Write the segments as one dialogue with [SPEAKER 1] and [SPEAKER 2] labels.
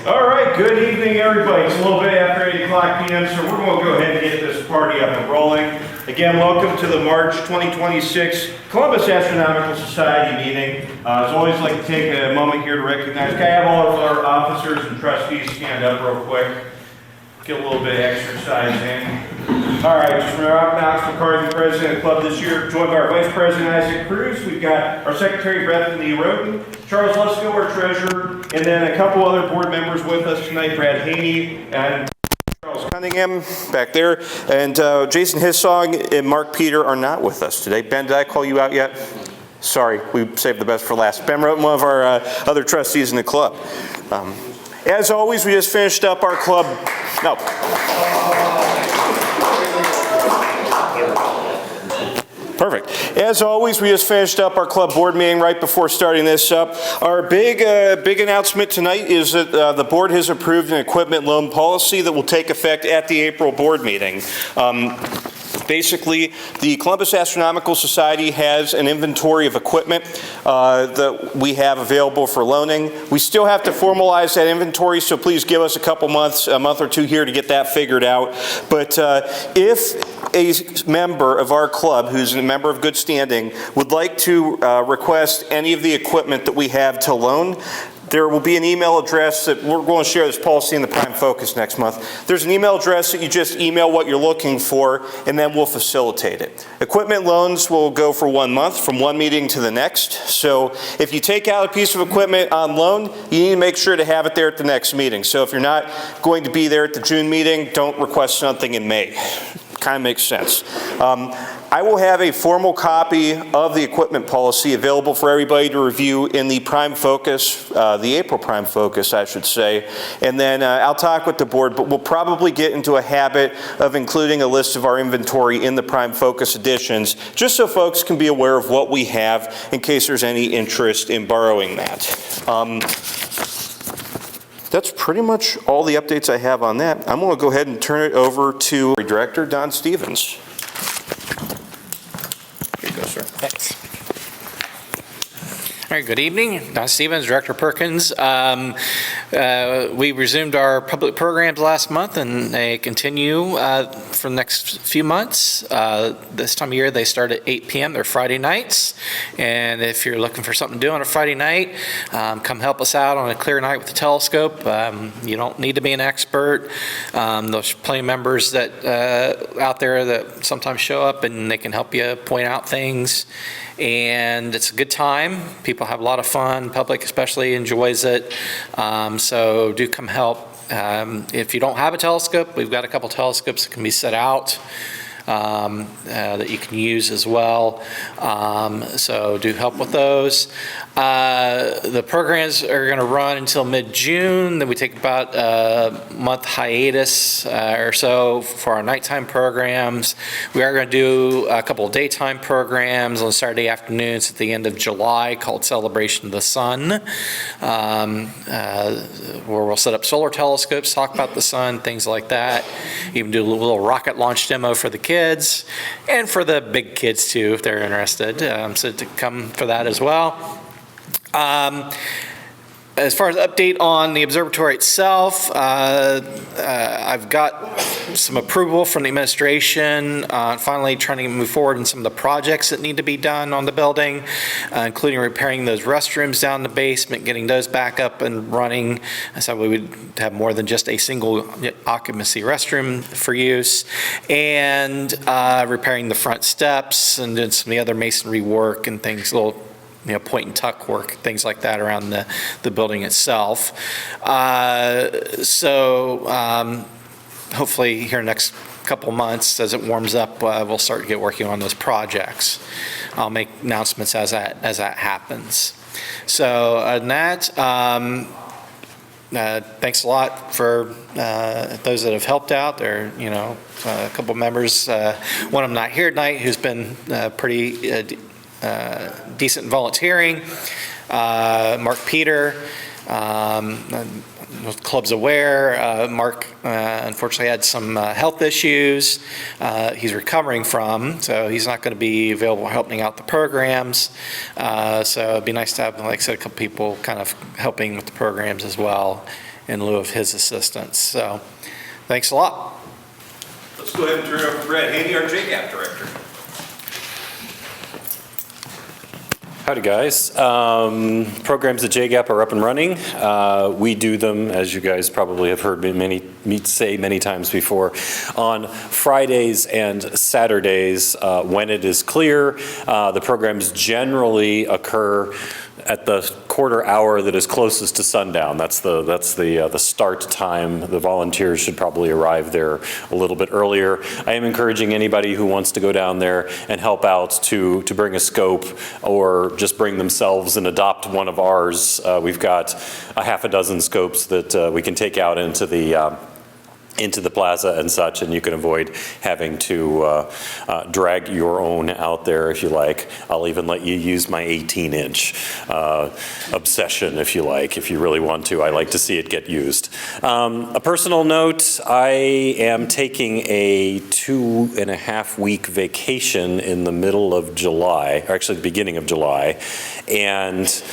[SPEAKER 1] All right, good evening, everybody. It's a little bit after 8 o'clock p.m., so we're going to go ahead and get this party up and rolling. Again, welcome to the March 2026 Columbus Astronomical Society meeting. As always, I'd like to take a moment here to recognize, can I have all of our officers and trustees stand up real quick? Get a little bit of exercise in. All right, just remember, I'm Knox McCarthy, president of the club this year, joined by our vice president, Isaac Cruz. We've got our secretary, Bethany Roden, Charles Lesko, our treasurer, and then a couple other board members with us tonight, Brad Haney and Charles Cunningham back there, and Jason Hissong and Mark Peter are not with us today. Ben, did I call you out yet? Sorry, we saved the best for last. Ben Roden, one of our other trustees in the club. As always, we just finished up our club. No. Perfect. As always, we just finished up our club board meeting right before starting this up. Our big announcement tonight is that the board has approved an equipment loan policy that will take effect at the April board meeting. Basically, the Columbus Astronomical Society has an inventory of equipment that we have available for loaning. We still have to formalize that inventory, so please give us a couple months, a month or two here to get that figured out. But if a member of our club, who's a member of good standing, would like to request any of the equipment that we have to loan, there will be an email address that we're going to share this policy in the Prime Focus next month. There's an email address that you just email what you're looking for, and then we'll facilitate it. Equipment loans will go for 1 month from one meeting to the next. So if you take out a piece of equipment on loan, you need to make sure to have it there at the next meeting. So if you're not going to be there at the June meeting, don't request something in May. Kind of makes sense. I will have a formal copy of the equipment policy available for everybody to review in the Prime Focus, the April Prime Focus, I should say. And then I'll talk with the board, but we'll probably get into a habit of including a list of our inventory in the Prime Focus editions, just so folks can be aware of what we have in case there's any interest in borrowing that. That's pretty much all the updates I have on that. I'm going to go ahead and turn it over to Director Don Stevens. Here you go, sir.
[SPEAKER 2] Thanks. All right, good evening. Don Stevens, Director Perkins. We resumed our public programs last month, and they continue for the next few months. This time of year, they start at 8 p.m. They're Friday nights. And if you're looking for something to do on a Friday night, come help us out on a clear night with the telescope. You don't need to be an expert. There's plenty of members that out there that sometimes show up, and they can help you point out things. And it's a good time. People have a lot of fun. Public especially enjoys it. So do come help. If you don't have a telescope, we've got a couple telescopes that can be set out that you can use as well. So do help with those. The programs are going to run until mid-June. Then we take about a month hiatus or so for our nighttime programs. We are going to do a couple of daytime programs on Saturday afternoons at the end of July called Celebration of the Sun, where we'll set up solar telescopes, talk about the sun, things like that. Even do a little rocket launch demo for the kids and for the big kids too, if they're interested. So to come for that as well. As far as update on the observatory itself, I've got some approval from the administration, finally trying to move forward in some of the projects that need to be done on the building, including repairing those restrooms down in the basement, getting those back up and running, so we would have more than just a single occupancy restroom for use, and repairing the front steps and doing some of the other masonry work and things, little point and tuck work, things like that around the building itself. Hopefully here next couple months, as it warms up, we'll start to get working on those projects. I'll make announcements as that happens. So on that, thanks a lot for those that have helped out. There are, a couple members, one of them not here tonight, who's been pretty decent volunteering. Mark Peter, the club's aware. Mark unfortunately had some health issues he's recovering from, so he's not going to be available helping out the programs. So it'd be nice to have, like I said, a couple people kind of helping with the programs as well. in lieu of his assistance. So thanks a lot.
[SPEAKER 1] Let's go ahead and turn it over to Brad Handy, our JGAP director.
[SPEAKER 3] Howdy guys. Programs at JGAP are up and running. We do them, as you guys probably have heard me say many times before, on Fridays and Saturdays when it is clear. The programs generally occur at the quarter hour that is closest to sundown. That's the start time. The volunteers should probably arrive there a little bit earlier. I am encouraging anybody who wants to go down there and help out to bring a scope or just bring themselves and adopt one of ours. We've got a half a dozen scopes that we can take out into the plaza and such, and you can avoid having to drag your own out there if you like. I'll even let you use my 18-inch obsession if you like, if you really want to. I like to see it get used. A personal note, I am taking a 2.5-week vacation in the middle of July, or actually the beginning of July, and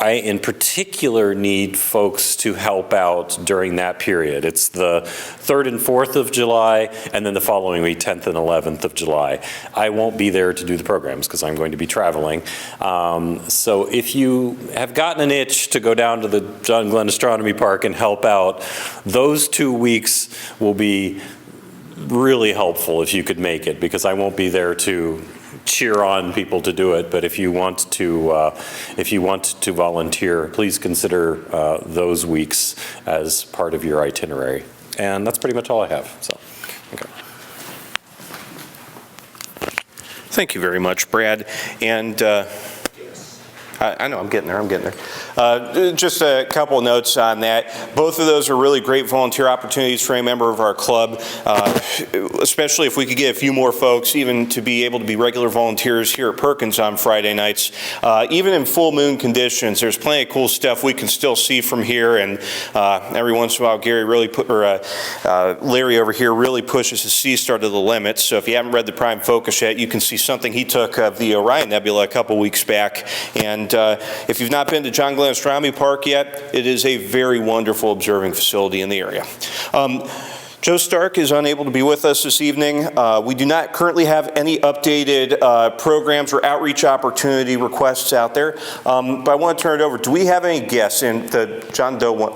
[SPEAKER 3] I, in particular, need folks to help out during that period. It's the 3rd and 4th of July, and then the following week, 10th and 11th of July. I won't be there to do the programs because I'm going to be traveling. So if you have gotten an itch to go down to the John Glenn Astronomy Park and help out, those 2 weeks will be really helpful if you could make it, because I won't be there to cheer on people to do it, but if you want to volunteer, please consider those weeks as part of your itinerary. And that's pretty much all I have. So, okay.
[SPEAKER 1] Thank you very much, Brad. And I know, I'm getting there. Just a couple of notes on that. Both of those are really great volunteer opportunities for a member of our club, especially if we could get a few more folks even to be able to be regular volunteers here at Perkins on Friday nights. Even in full moon conditions, there's plenty of cool stuff we can still see from here, and every once in a while Gary really Larry over here really pushes his C-star to the limit. So if you haven't read the Prime Focus yet, you can see something he took of the Orion Nebula a couple weeks back. And if you've not been to John Glenn Astronomy Park yet, it is a very wonderful observing facility in the area. Joe Stark is unable to be with us this evening. We do not currently have any updated programs or outreach opportunity requests out there, but I want to turn it over. Do we have any guests in the John Doe one?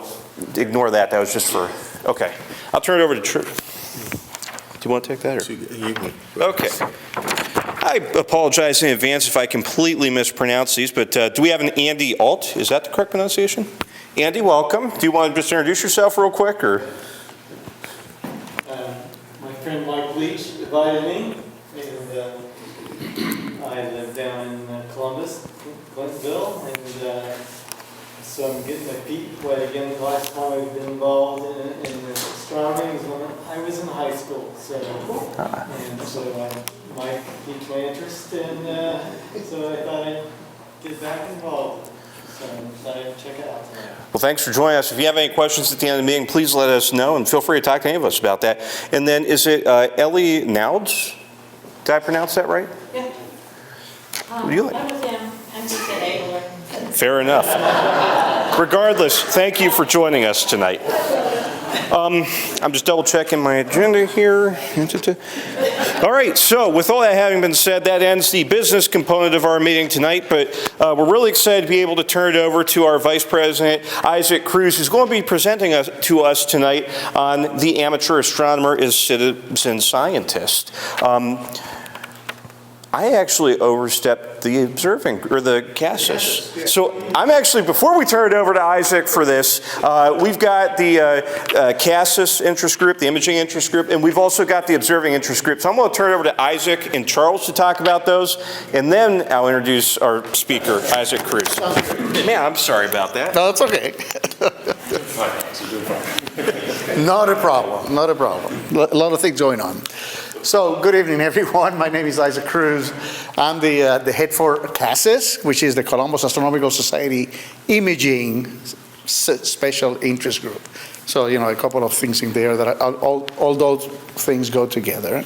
[SPEAKER 1] Ignore that. That was just for, okay. I'll turn it over to Drew. Do you want to take that? Or? Okay. I apologize in advance if I completely mispronounce these, but do we have an Andy Alt? Is that the correct pronunciation? Andy, welcome. Do you want to just introduce yourself real quick, or?
[SPEAKER 4] My friend Mike Leach invited me, and I live down in Columbus, Clintonville, and so I'm getting my feet wet again. The last time I've been involved in astronomy was when I was in high school. So, and so Mike piqued my interest, and so I thought I'd get back involved. So I thought I'd check it out tonight.
[SPEAKER 1] Well, thanks for joining us. If you have any questions at the end of the meeting, please let us know, and feel free to talk to any of us about that. And then, is it Ellie Nouds? Did I pronounce that right?
[SPEAKER 5] Yeah.
[SPEAKER 1] What do you like?
[SPEAKER 5] I'm with him. I'm just an Abler.
[SPEAKER 1] Fair enough. Regardless, thank you for joining us tonight. I'm just double checking my agenda here. All right, so with all that having been said, that ends the business component of our meeting tonight, but we're really excited to be able to turn it over to our Vice President, Isaac Cruz, who's going to be presenting to us tonight on the amateur astronomer as citizen scientist. I actually overstepped the observing, or the CASAS. So I'm actually, before we turn it over to Isaac for this, we've got the CASAS interest group, the imaging interest group, and we've also got the observing interest group. So I'm going to turn it over to Isaac and Charles to talk about those, and then I'll introduce our speaker, Isaac Cruz. Man, I'm sorry about that.
[SPEAKER 6] No, it's okay. Not a problem, not a problem. A lot of things going on. So, good evening, everyone. My name is Isaac Cruz. I'm the head for CASAS, which is the Columbus Astronomical Society Imaging Special Interest Group. So, a couple of things in there that all those things go together.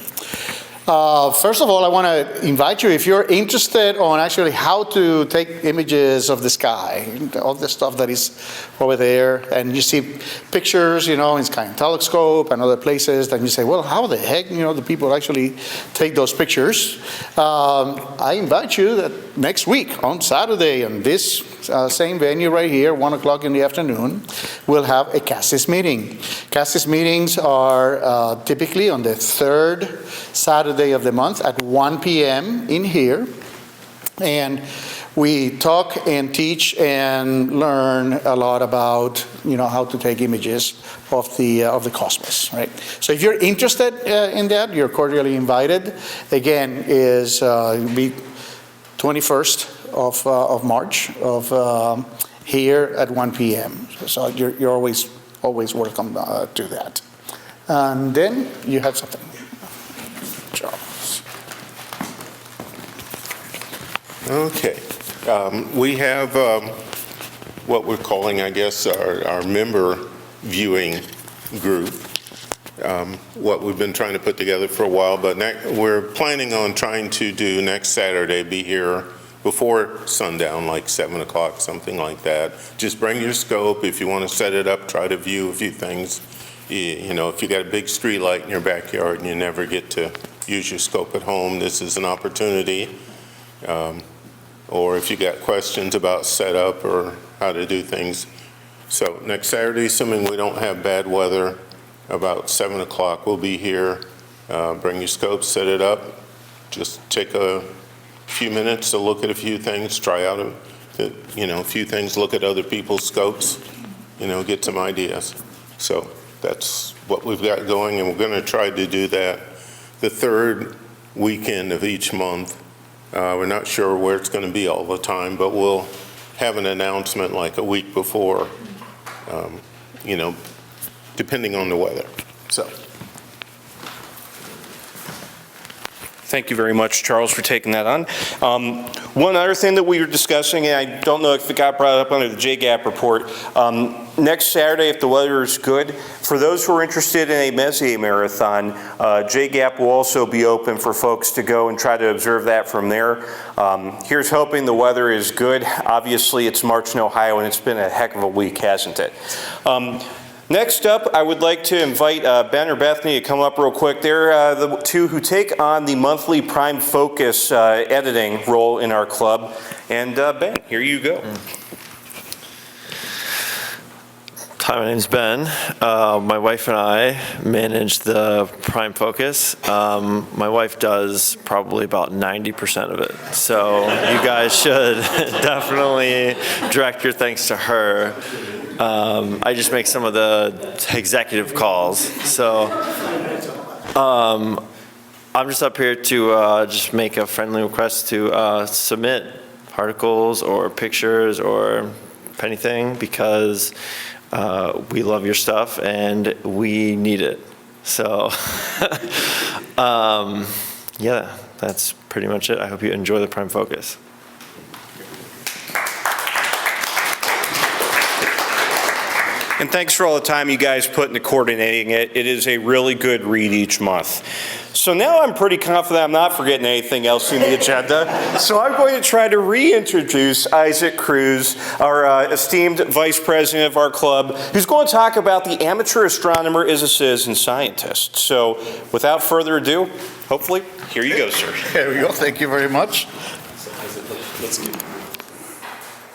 [SPEAKER 6] First of all, I want to invite you, if you're interested on actually how to take images of the sky, all the stuff that is over there, and you see pictures, in Sky Telescope and other places, then you say, well, how the heck, the people actually take those pictures? I invite you that next week on Saturday in this same venue right here, 1 o'clock in the afternoon, we'll have a CASAS meeting. CASAS meetings are typically on the third Saturday of the month at 1 p.m. in here. And we talk and teach and learn a lot about, how to take images of the cosmos, right? So if you're interested in that, you're cordially invited. Again, is be 21st of March here at 1 p.m. So you're always welcome to that. And then you have something, Charles.
[SPEAKER 7] Okay. We have what we're calling, I guess, our member viewing group. What we've been trying to put together for a while, but we're planning on trying to do next Saturday, be here before sundown, like 7 o'clock, something like that. Just bring your scope. If you want to set it up, try to view a few things. If you got a big street light in your backyard and you never get to use your scope at home, this is an opportunity. Or if you got questions about setup or how to do things. So next Saturday, assuming we don't have bad weather, about 7 o'clock, we'll be here. Bring your scope, set it up. Just take a few minutes to look at a few things, try out a few things, look at other people's scopes, get some ideas. So that's what we've got going, and we're going to try to do that the third weekend of each month. We're not sure where it's going to be all the time, but we'll have an announcement like a week before, depending on the weather. So.
[SPEAKER 1] Thank you very much, Charles, for taking that on. One other thing that we were discussing, and I don't know if it got brought up under the JGAP report, next Saturday, if the weather is good, for those who are interested in a Messier Marathon, JGAP will also be open for folks to go and try to observe that from there. Here's hoping the weather is good. Obviously, it's March in Ohio, and it's been a heck of a week, hasn't it? Next up, I would like to invite Ben or Bethany to come up real quick. They're the two who take on the monthly Prime Focus editing role in our club. And Ben, here you go.
[SPEAKER 8] Hi, my name's Ben. My wife and I manage the Prime Focus. My wife does probably about 90% of it. So you guys should definitely direct your thanks to her. I just make some of the executive calls. So I'm just up here to just make a friendly request to submit articles or pictures or anything, because we love your stuff and we need it. So yeah, that's pretty much it. I hope you enjoy the Prime Focus.
[SPEAKER 1] And thanks for all the time you guys put into coordinating it. It is a really good read each month. So now I'm pretty confident I'm not forgetting anything else in the agenda. So I'm going to try to reintroduce Isaac Cruz, our esteemed vice president of our club, who's going to talk about the amateur astronomer as a citizen scientist. So without further ado, hopefully, here you go, sir.
[SPEAKER 6] There we go. Thank you very much.
[SPEAKER 3] Let's get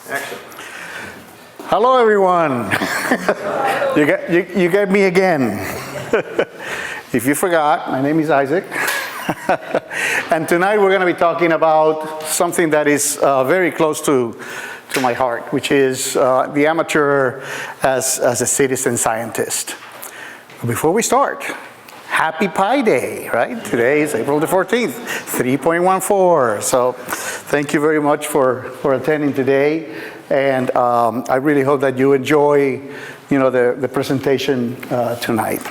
[SPEAKER 1] Action.
[SPEAKER 6] Hello, everyone. You got me again. If you forgot, my name is Isaac. And tonight we're going to be talking about something that is very close to my heart, which is the amateur as a citizen scientist. Before we start, Happy Pi Day, right? Today is April the 14th, 3.14. So thank you very much for attending today. And I really hope that you enjoy, the presentation tonight.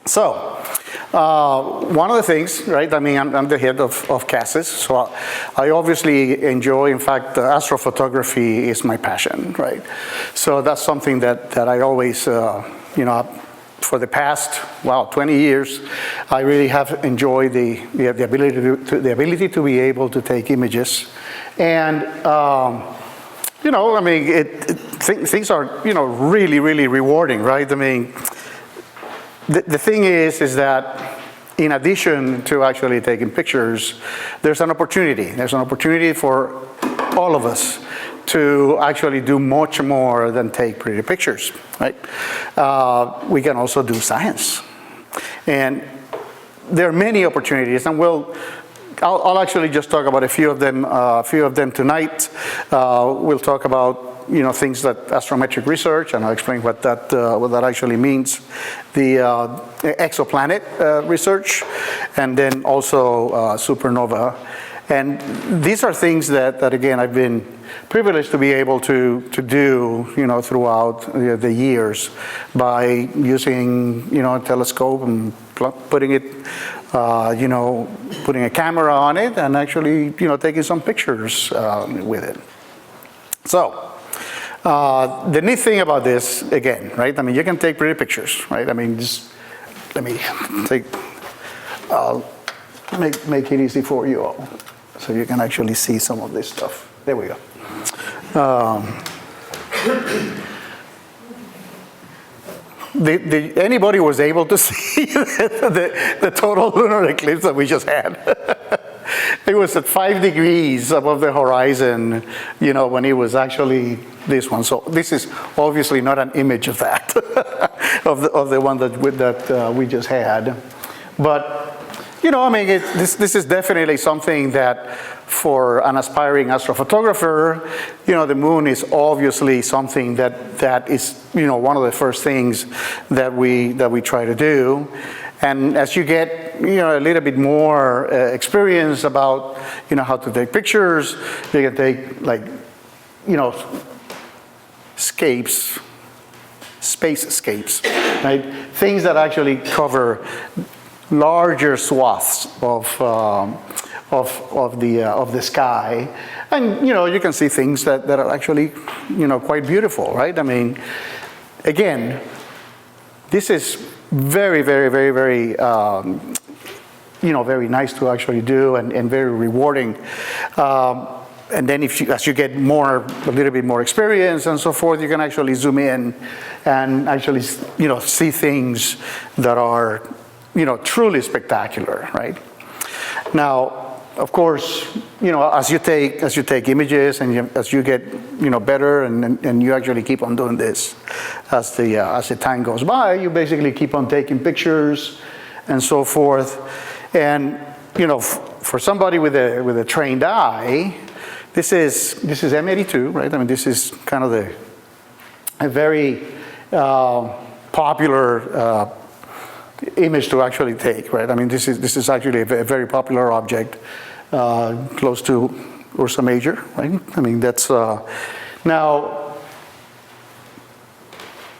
[SPEAKER 6] So, one of the things, right, I'm the head of CASAS, so I obviously enjoy, in fact, astrophotography is my passion, right? So that's something that I always, for the past, 20 years, I really have enjoyed the ability to be able to take images. And, things are, really, really rewarding, right? I mean, the thing is that in addition to actually taking pictures, there's an opportunity. There's an opportunity for all of us to actually do much more than take pretty pictures, right? We can also do science. And there are many opportunities, and I'll actually just talk about a few of them tonight. We'll talk about things that astrometric research, and I'll explain what that actually means. The exoplanet research, and then also supernova. And these are things that again, I've been privileged to be able to do, throughout the years by using, a telescope and putting it, putting a camera on it and actually, taking some pictures with it. So, the neat thing about this, again, right? I mean, you can take pretty pictures, right? I mean, just let me make it easy for you all, so you can actually see some of this stuff. There we go. Anybody was able to see the total lunar eclipse that we just had? It was at 5 degrees above the horizon, when it was actually this one. So this is obviously not an image of that, of the one that we just had. But, this is definitely something that for an aspiring astrophotographer, the moon is obviously something that is, one of the first things that we try to do. And as you get, a little bit more experience about, how to take pictures, you can take spacescapes, right? Things that actually cover larger swaths of the sky, and you can see things that are actually quite beautiful, right? I mean, again, this is very, very, very, very very nice to actually do and very rewarding. And then as you get a little bit more experience and so forth, you can actually zoom in and actually see things that are truly spectacular, right? Now, of course, as you take images and as you get better and you actually keep on doing this as the time goes by, you basically keep on taking pictures and so forth. And for somebody with a trained eye, this is M82, right? I mean, this is kind of a very popular image to actually take, right? I mean, this is actually a very popular object close to Ursa Major, right? I mean, that's now.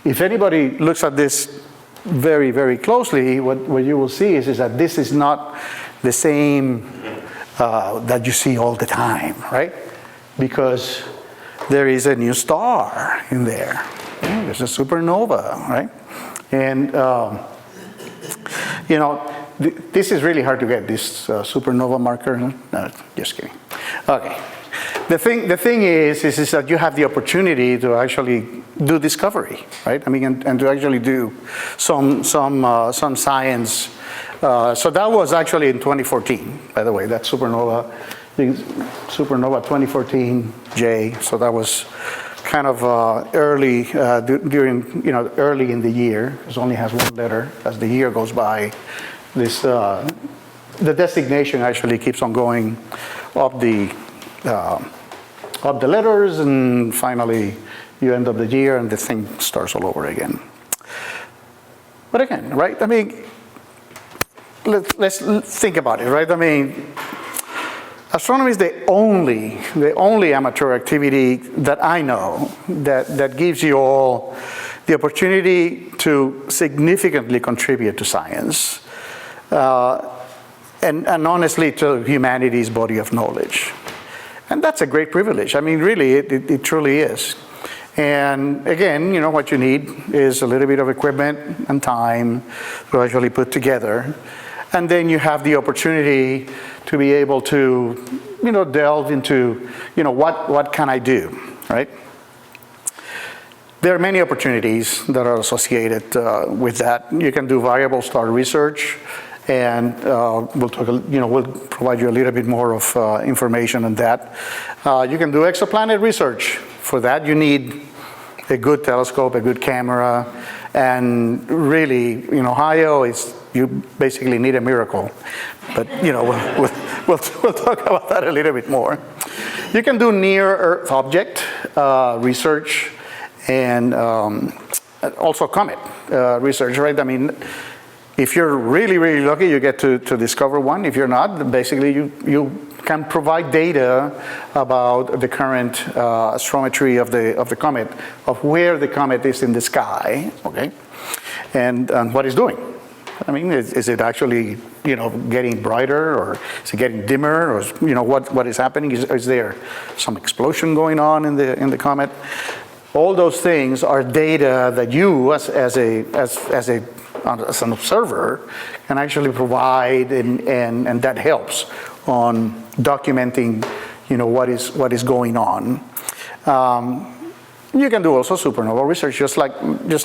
[SPEAKER 6] If anybody looks at this very, very closely, what you will see is that this is not the same that you see all the time, right? Because there is a new star in there. There's a supernova, right? And this is really hard to get, this supernova marker. No, just kidding. Okay. The thing is that you have the opportunity to actually do discovery, right? I mean, and to actually do some science. So that was actually in 2014, by the way. That supernova 2014 J. So that was kind of early during early in the year. It only has one letter. As the year goes by, this the designation actually keeps on going up the letters, and finally you end up the year and the thing starts all over again. But again, right? I mean, let's think about it, right? I mean, astronomy is the only amateur activity that I know that gives you all the opportunity to significantly contribute to science, and honestly to humanity's body of knowledge. And that's a great privilege. I mean, really, it truly is. And again, what you need is a little bit of equipment and time to actually put together. And then you have the opportunity to be able to, delve into, what can I do, right? There are many opportunities that are associated with that. You can do variable star research, and we'll provide you a little bit more of information on that. You can do exoplanet research. For that, you need a good telescope, a good camera, and really, in Ohio, you basically need a miracle. But we'll talk about that a little bit more. You can do near-Earth object research, and also comet research, right? I mean, if you're really, really lucky, you get to discover one. If you're not, basically you can provide data about the current astrometry of the comet, of where the comet is in the sky, okay, and what it's doing. I mean, is it actually, getting brighter, or is it getting dimmer, or what is happening? Is there some explosion going on in the comet? All those things are data that you, as an observer, can actually provide, and that helps on documenting, what is going on. You can do also supernova research, just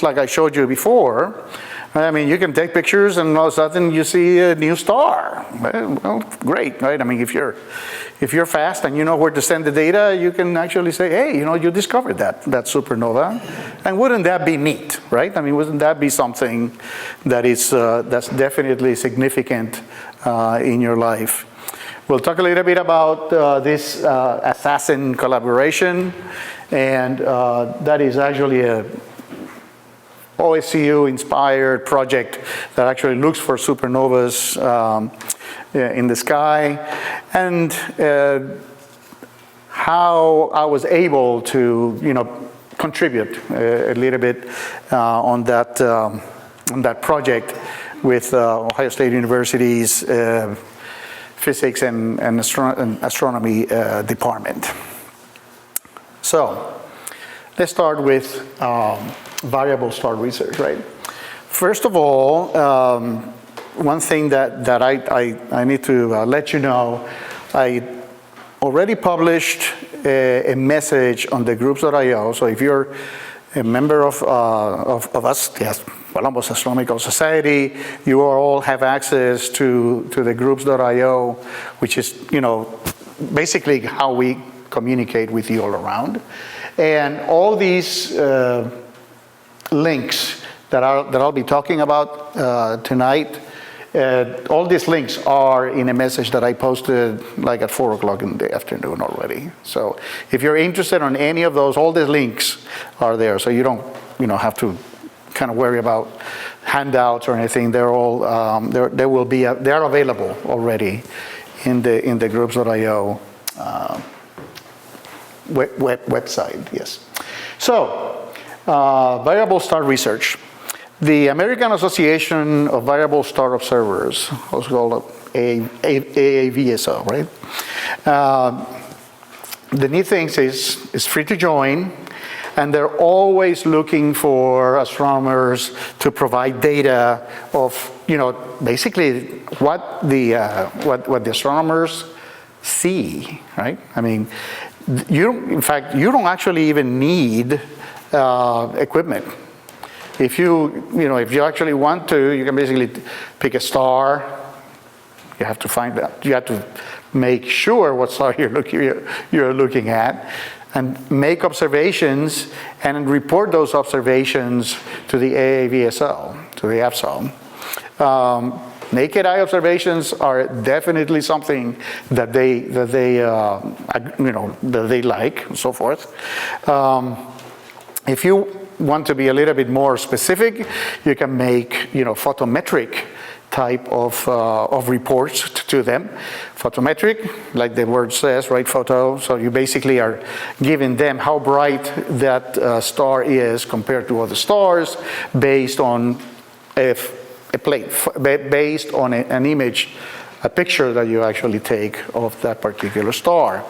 [SPEAKER 6] like I showed you before. I mean, you can take pictures, and all of a sudden you see a new star. Well, great, right? I mean, if you're fast and you know where to send the data, you can actually say, hey, you discovered that supernova, and wouldn't that be neat, right? I mean, wouldn't that be something that's definitely significant in your life? We'll talk a little bit about this ASAS-SN collaboration, and that is actually a OSU-inspired project that actually looks for supernovas in the sky, and how I was able to, contribute a little bit on that project with Ohio State University's physics and astronomy department. So let's start with variable star research, right? First of all, one thing that I need to let you know, I already published a message on the groups.io. So if you're a member of us, yes, Columbus Astronomical Society, you all have access to the groups.io, which is, basically how we communicate with you all around. And all these links that I'll be talking about tonight, all these links are in a message that I posted like at 4 o'clock in the afternoon already. So if you're interested on any of those, all the links are there. So you don't have to kind of worry about handouts or anything. They're all they're available already in the groups.io website. Yes. So variable star research. The American Association of Variable Star Observers, also called AAVSO, right? The neat thing is it's free to join, and they're always looking for astronomers to provide data of, basically what the astronomers see, right? I mean, in fact, you don't actually even need equipment. If you actually want to, you can basically pick a star. You have to find that. You have to make sure what star you're looking at, and make observations and report those observations to the AAVSO, to the AFSO. Naked eye observations are definitely something that they like, and so forth. If you want to be a little bit more specific, you can make photometric type of reports to them. Photometric, like the word says, right? Photo. So you basically are giving them how bright that star is compared to other stars, based on based on an image, a picture that you actually take of that particular star.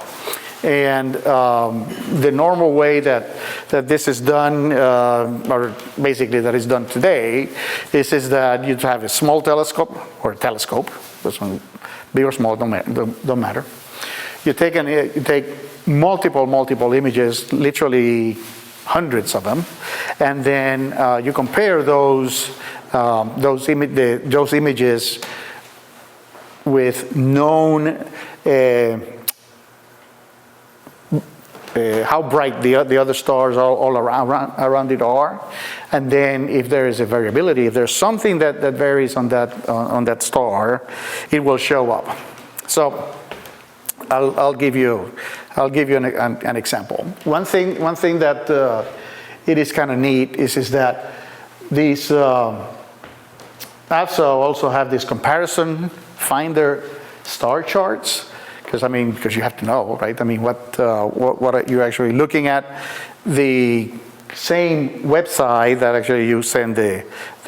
[SPEAKER 6] And the normal way that this is done, or basically that is done today, is that you have a small telescope, or a telescope, this one, big or small, don't matter. You take multiple images, literally hundreds of them, and then you compare those images with known how bright the other stars all around it are, and then if there is a variability, if there's something that varies on that star, it will show up. So I'll give you an example. One thing that it is kind of neat is that these ASO also have this comparison finder star charts, because you have to know, right? What are you actually looking at? The same website that actually you send the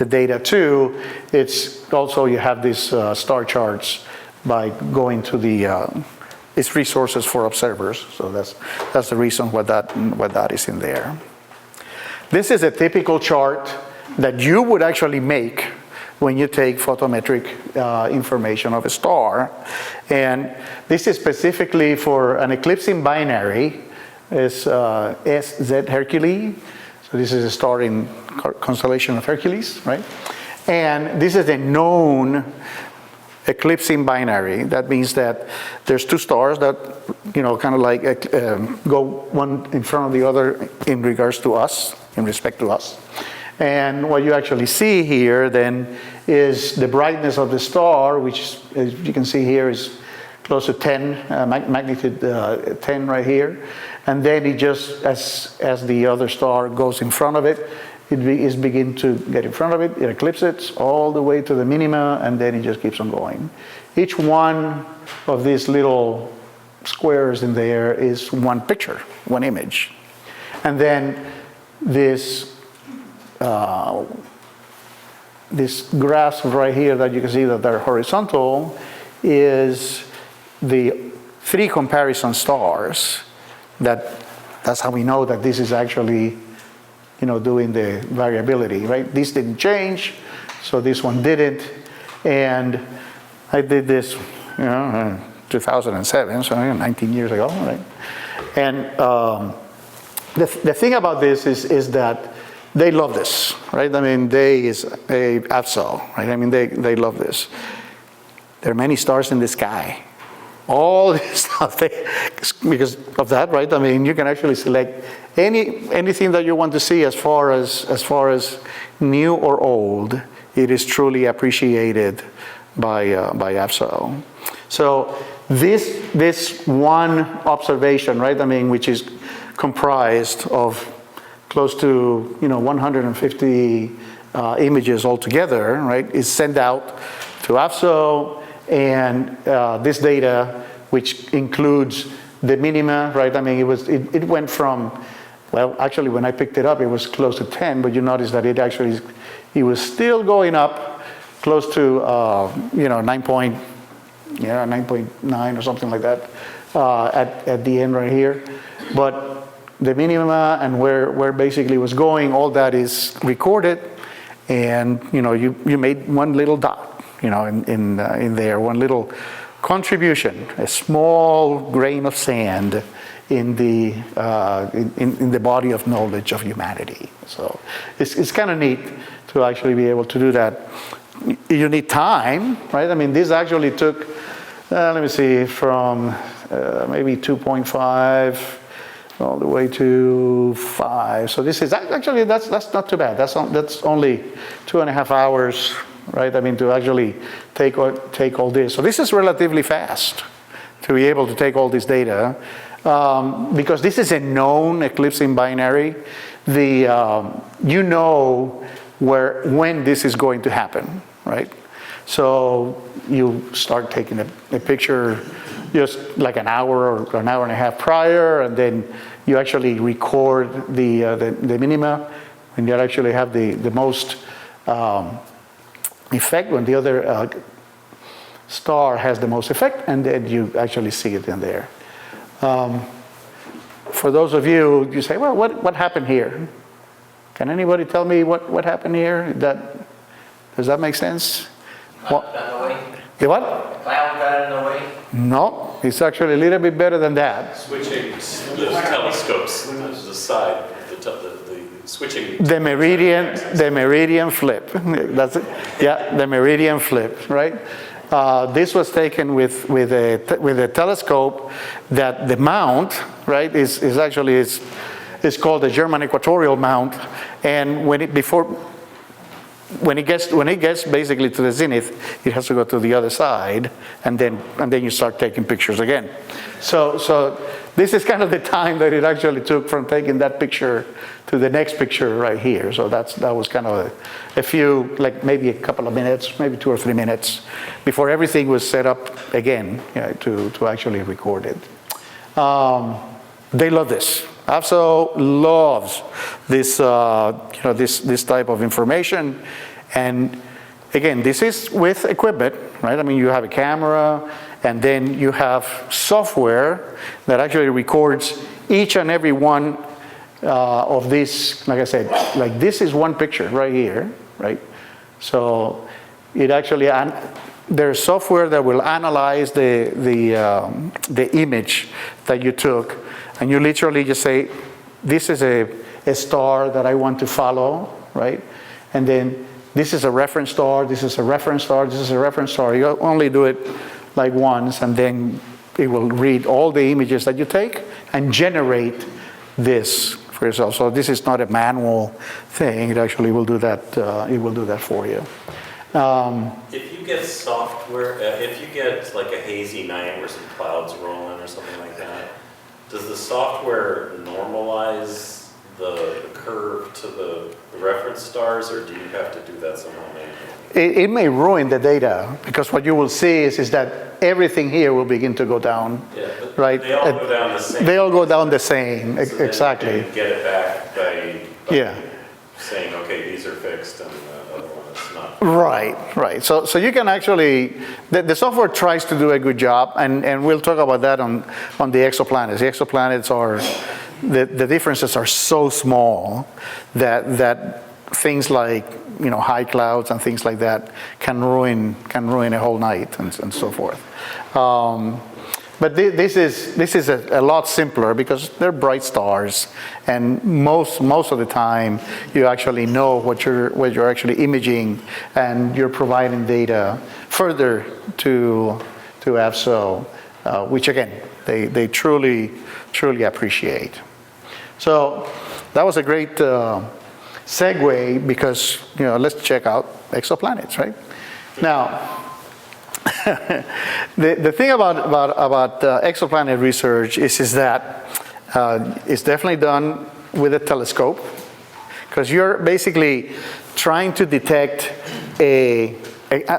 [SPEAKER 6] data to, it's also, you have these star charts by going to it's resources for observers. So that's the reason why that is in there. This is a typical chart that you would actually make when you take photometric information of a star. And this is specifically for an eclipsing binary, is SZ Hercules. So this is a star in constellation of Hercules, right? And this is a known eclipsing binary. That means that there's two stars that, kind of like go one in front of the other in regards to us, in respect to us. And what you actually see here then is the brightness of the star, which, as you can see here, is close to 10, magnitude 10 right here. And then it just, as the other star goes in front of it, it begins to get in front of it, it eclipses all the way to the minima, and then it just keeps on going. Each one of these little squares in there is one picture, one image. And then this graph right here that you can see that they're horizontal is the 3 comparison stars. That's how we know that this is actually, doing the variability, right? This didn't change, so this one didn't. And I did this, 2007, so 19 years ago, right? And the thing about this is that they love this, right? They is a ASO, right? They love this. There are many stars in the sky. All this stuff, because of that, right? You can actually select anything that you want to see as far as new or old. It is truly appreciated by ASO. So this one observation, right? which is comprised of close to 150 images altogether, right? Is sent out to ASO, and this data, which includes the minima, right? It went from, well, actually when I picked it up, it was close to 10, but you notice that it was still going up close to 9.9 or something like that at the end right here. But the minima and where basically was going, all that is recorded, and you made one little dot, in there, one little contribution, a small grain of sand in the body of knowledge of humanity. So it's kind of neat to actually be able to do that. You need time, right? This actually took, let me see, from maybe 2.5 all the way to 5. So this is actually, that's not too bad. That's only 2.5 hours, right? To actually take all this. So this is relatively fast to be able to take all this data, because this is a known eclipsing binary. When this is going to happen, right? So you start taking a picture just like an hour or an hour and a half prior, and then you actually record the minima, and you actually have the most effect when the other star has the most effect, and then you actually see it in there. for those of you, you say, well, what happened here? Can anybody tell me what happened here? Does that make sense? The what?
[SPEAKER 8] Cloud got in the way?
[SPEAKER 6] No, it's actually a little bit better than that.
[SPEAKER 3] Switching the telescopes, the side, the switching.
[SPEAKER 6] The meridian flip. That's it. Yeah, the meridian flip, right? This was taken with a telescope that the mount, right, is called the German equatorial mount, and when it gets basically to the zenith, it has to go to the other side, and then you start taking pictures again. So this is kind of the time that it actually took from taking that picture to the next picture right here. So that was kind of a few, like maybe a couple of minutes, maybe 2 or 3 minutes before everything was set up again, to actually record it. They love this. ASO loves this, this type of information. And again, this is with equipment, right? I mean, you have a camera, and then you have software that actually records each and every one of these. Like I said, like this is one picture right here, right? So it actually, there's software that will analyze the image that you took, and you literally just say, this is a star that I want to follow, right? And then this is a reference star, this is a reference star, this is a reference star. You only do it like once, and then it will read all the images that you take and generate this for yourself. So this is not a manual thing. It actually will do that. It will do that for you.
[SPEAKER 3] If you get software, if you get like a hazy night where some clouds roll in or something like that, does the software normalize the curve to the reference stars, or do you have to do that somehow manually?
[SPEAKER 6] It may ruin the data, because what you will see is that everything here will begin to go down, right?
[SPEAKER 3] They all go down the same.
[SPEAKER 6] They all go down the same,
[SPEAKER 3] So then
[SPEAKER 6] exactly.
[SPEAKER 3] you can get it back by
[SPEAKER 6] Yeah.
[SPEAKER 3] saying, okay, these are fixed and the other one is not.
[SPEAKER 6] Right. So you can actually, the software tries to do a good job, and we'll talk about that on the exoplanets. The exoplanets are, the differences are so small that things like, high clouds and things like that can ruin a whole night and so forth. But this is a lot simpler because they're bright stars, and most of the time you actually know what you're actually imaging, and you're providing data further to ASO, which again they truly appreciate. So that was a great segue, because let's check out exoplanets, right? Now, the thing about exoplanet research is that it's definitely done with a telescope, because you're basically trying to detect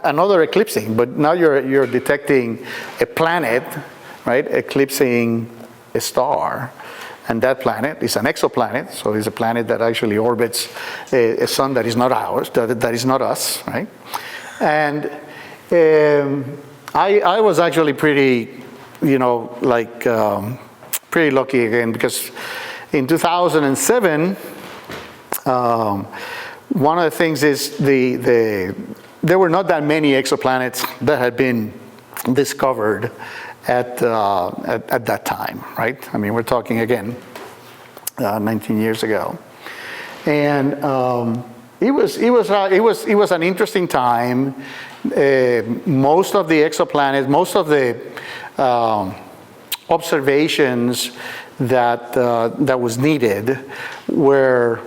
[SPEAKER 6] another eclipsing, but now you're detecting a planet, right, eclipsing a star. And that planet is an exoplanet, so it's a planet that actually orbits a sun that is not ours, that is not us, right? And I was actually pretty, pretty lucky again, because in 2007, one of the things is there were not that many exoplanets that had been discovered at that time, right? I mean, we're talking again 19 years ago, and it was an interesting time. Most of the exoplanets, most of the observations that was needed were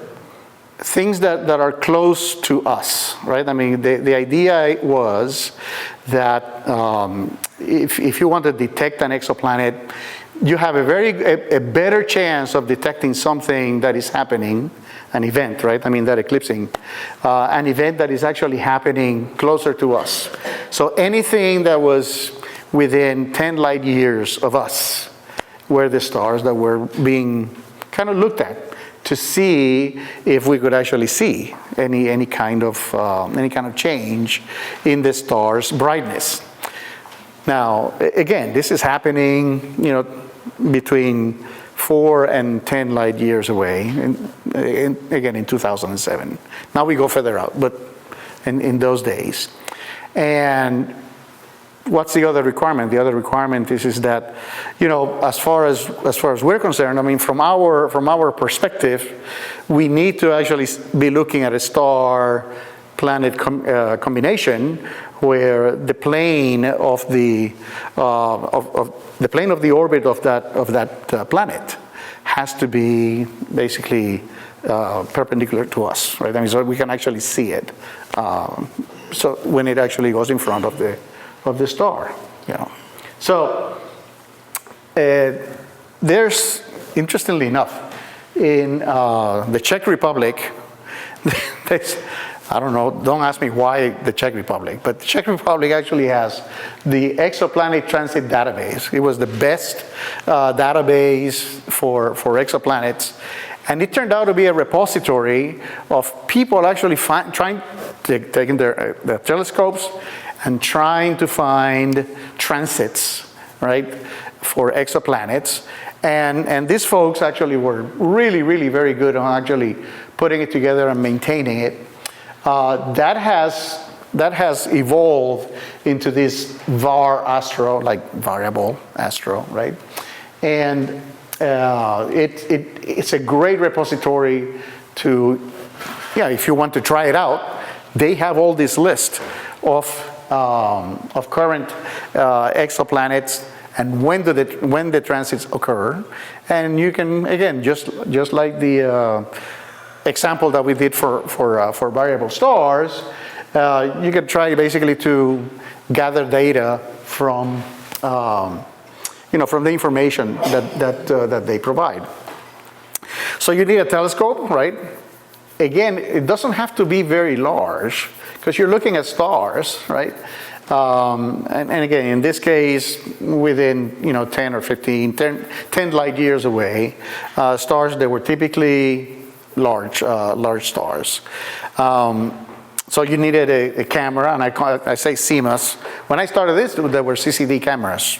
[SPEAKER 6] things that are close to us, right? I mean, the idea was that if you want to detect an exoplanet, you have a better chance of detecting something that is happening, an event, right? I mean, that eclipsing, an event that is actually happening closer to us. So anything that was within 10 light years of us were the stars that were being kind of looked at to see if we could actually see any kind of change in the star's brightness. Now, again, this is happening, between 4 and 10 light years away, again in 2007. Now we go further out, but in those days. And what's the other requirement? The other requirement is that, as far as we're concerned, I mean, from our perspective, we need to actually be looking at a star-planet combination where the plane of the orbit of that planet has to be basically perpendicular to us, right? I mean, so we can actually see it. So when it actually goes in front of the star, So there's, interestingly enough, in the Czech Republic, I don't know, don't ask me why the Czech Republic, but the Czech Republic actually has the exoplanet transit database. It was the best database for exoplanets. And it turned out to be a repository of people actually taking their telescopes and trying to find transits, right, for exoplanets. And these folks actually were really, really very good on actually putting it together and maintaining it. That has evolved into this var astro, like variable astro, right? And it's a great repository to, if you want to try it out. They have all this list of current exoplanets and when the transits occur, and you can, again, just like the example that we did for variable stars, you can try basically to gather data from from the information that they provide. So you need a telescope, right? Again, it doesn't have to be very large because you're looking at stars, right? And again, in this case, within 10 or 15, 10 light years away, stars that were typically large stars. So you needed a camera, and I say CMOS. When I started this, there were CCD cameras.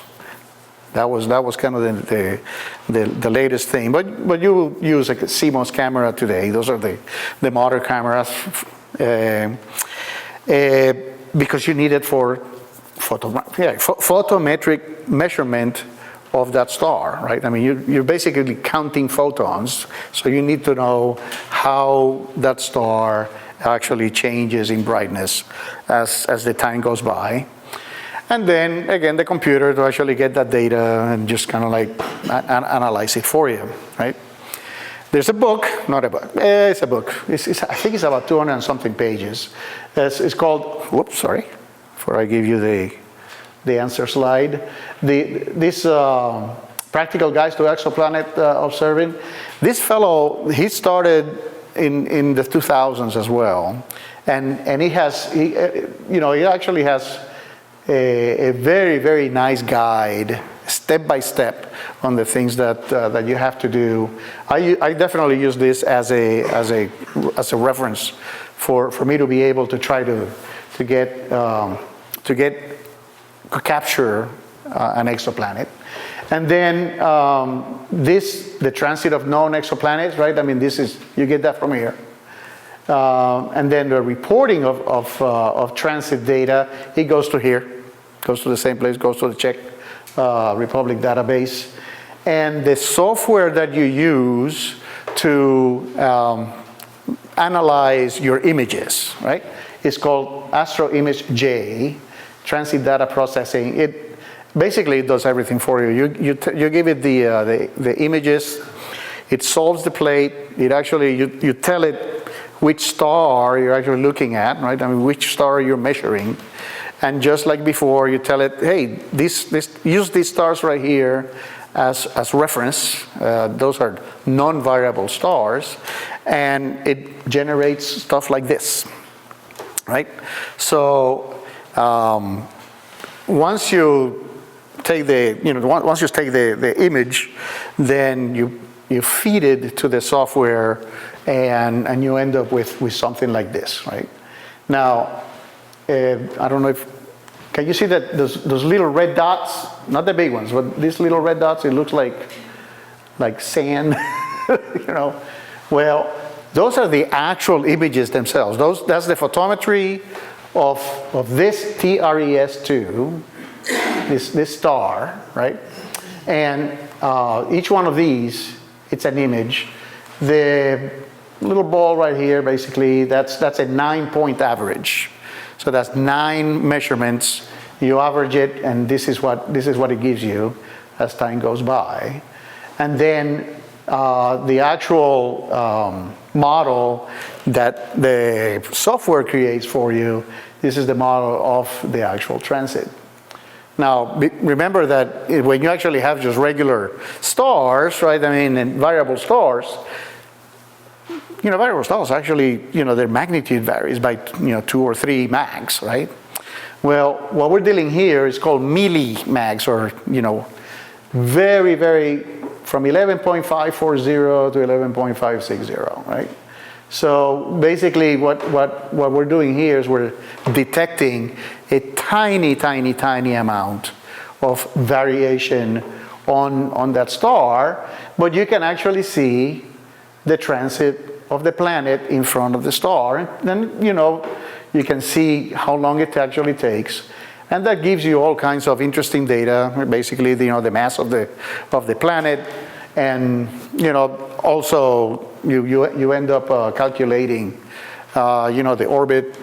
[SPEAKER 6] That was kind of the latest thing. But you use a CMOS camera today. Those are the modern cameras, because you need it for photometric measurement of that star, right? I mean, you're basically counting photons, so you need to know how that star actually changes in brightness as the time goes by. And then, again, the computer to actually get that data and just kind of like analyze it for you, right? There's a book, not a book, it's a book. I think it's about 200 and something pages. It's called, whoops, sorry, before I give you the answer slide. This Practical Guides to Exoplanet Observing. This fellow, he started in the 2000s as well. And he actually has a very, very nice guide, step by step, on the things that you have to do. I definitely use this as a reference for me to be able to try to capture an exoplanet. And then the transit of known exoplanets, right? I mean, you get that from here. And then the reporting of transit data, it goes to here, goes to the same place, goes to the Czech Republic database. And the software that you use to analyze your images, right, is called AstroImage-J, Transit Data Processing. It basically does everything for you. You give it the images, it solves the plate, it actually, you tell it which star you're actually looking at, right? I mean, which star you're measuring. And just like before, you tell it, hey, use these stars right here as reference. Those are non-variable stars. And it generates stuff like this, right? So once you take the image, then you feed it to the software, and you end up with something like this, right? Now, I don't know can you see that those little red dots, not the big ones, but these little red dots, it looks like like sand, you know. Well, those are the actual images themselves. That's the photometry of this TRES-2, this star, right? And each one of these, it's an image. The little ball right here, basically, that's a 9-point average. So that's 9 measurements. You average it, and this is what it gives you as time goes by. And then the actual model that the software creates for you, this is the model of the actual transit. Now, remember that when you actually have just regular stars, right, I mean, and variable stars, you know, variable stars actually, you know, their magnitude varies by, you know, 2 or 3 mags, right? Well, what we're dealing here is called millimags, or, you know, very, very, from 11.540 to 11.560, right? So basically what we're doing here is we're detecting a tiny, tiny, tiny amount of variation on that star, but you can actually see the transit of the planet in front of the star. And then, you know, you can see how long it actually takes. And that gives you all kinds of interesting data, basically, you know, the mass of the planet, and, you know, also you end up calculating, you know, the orbit,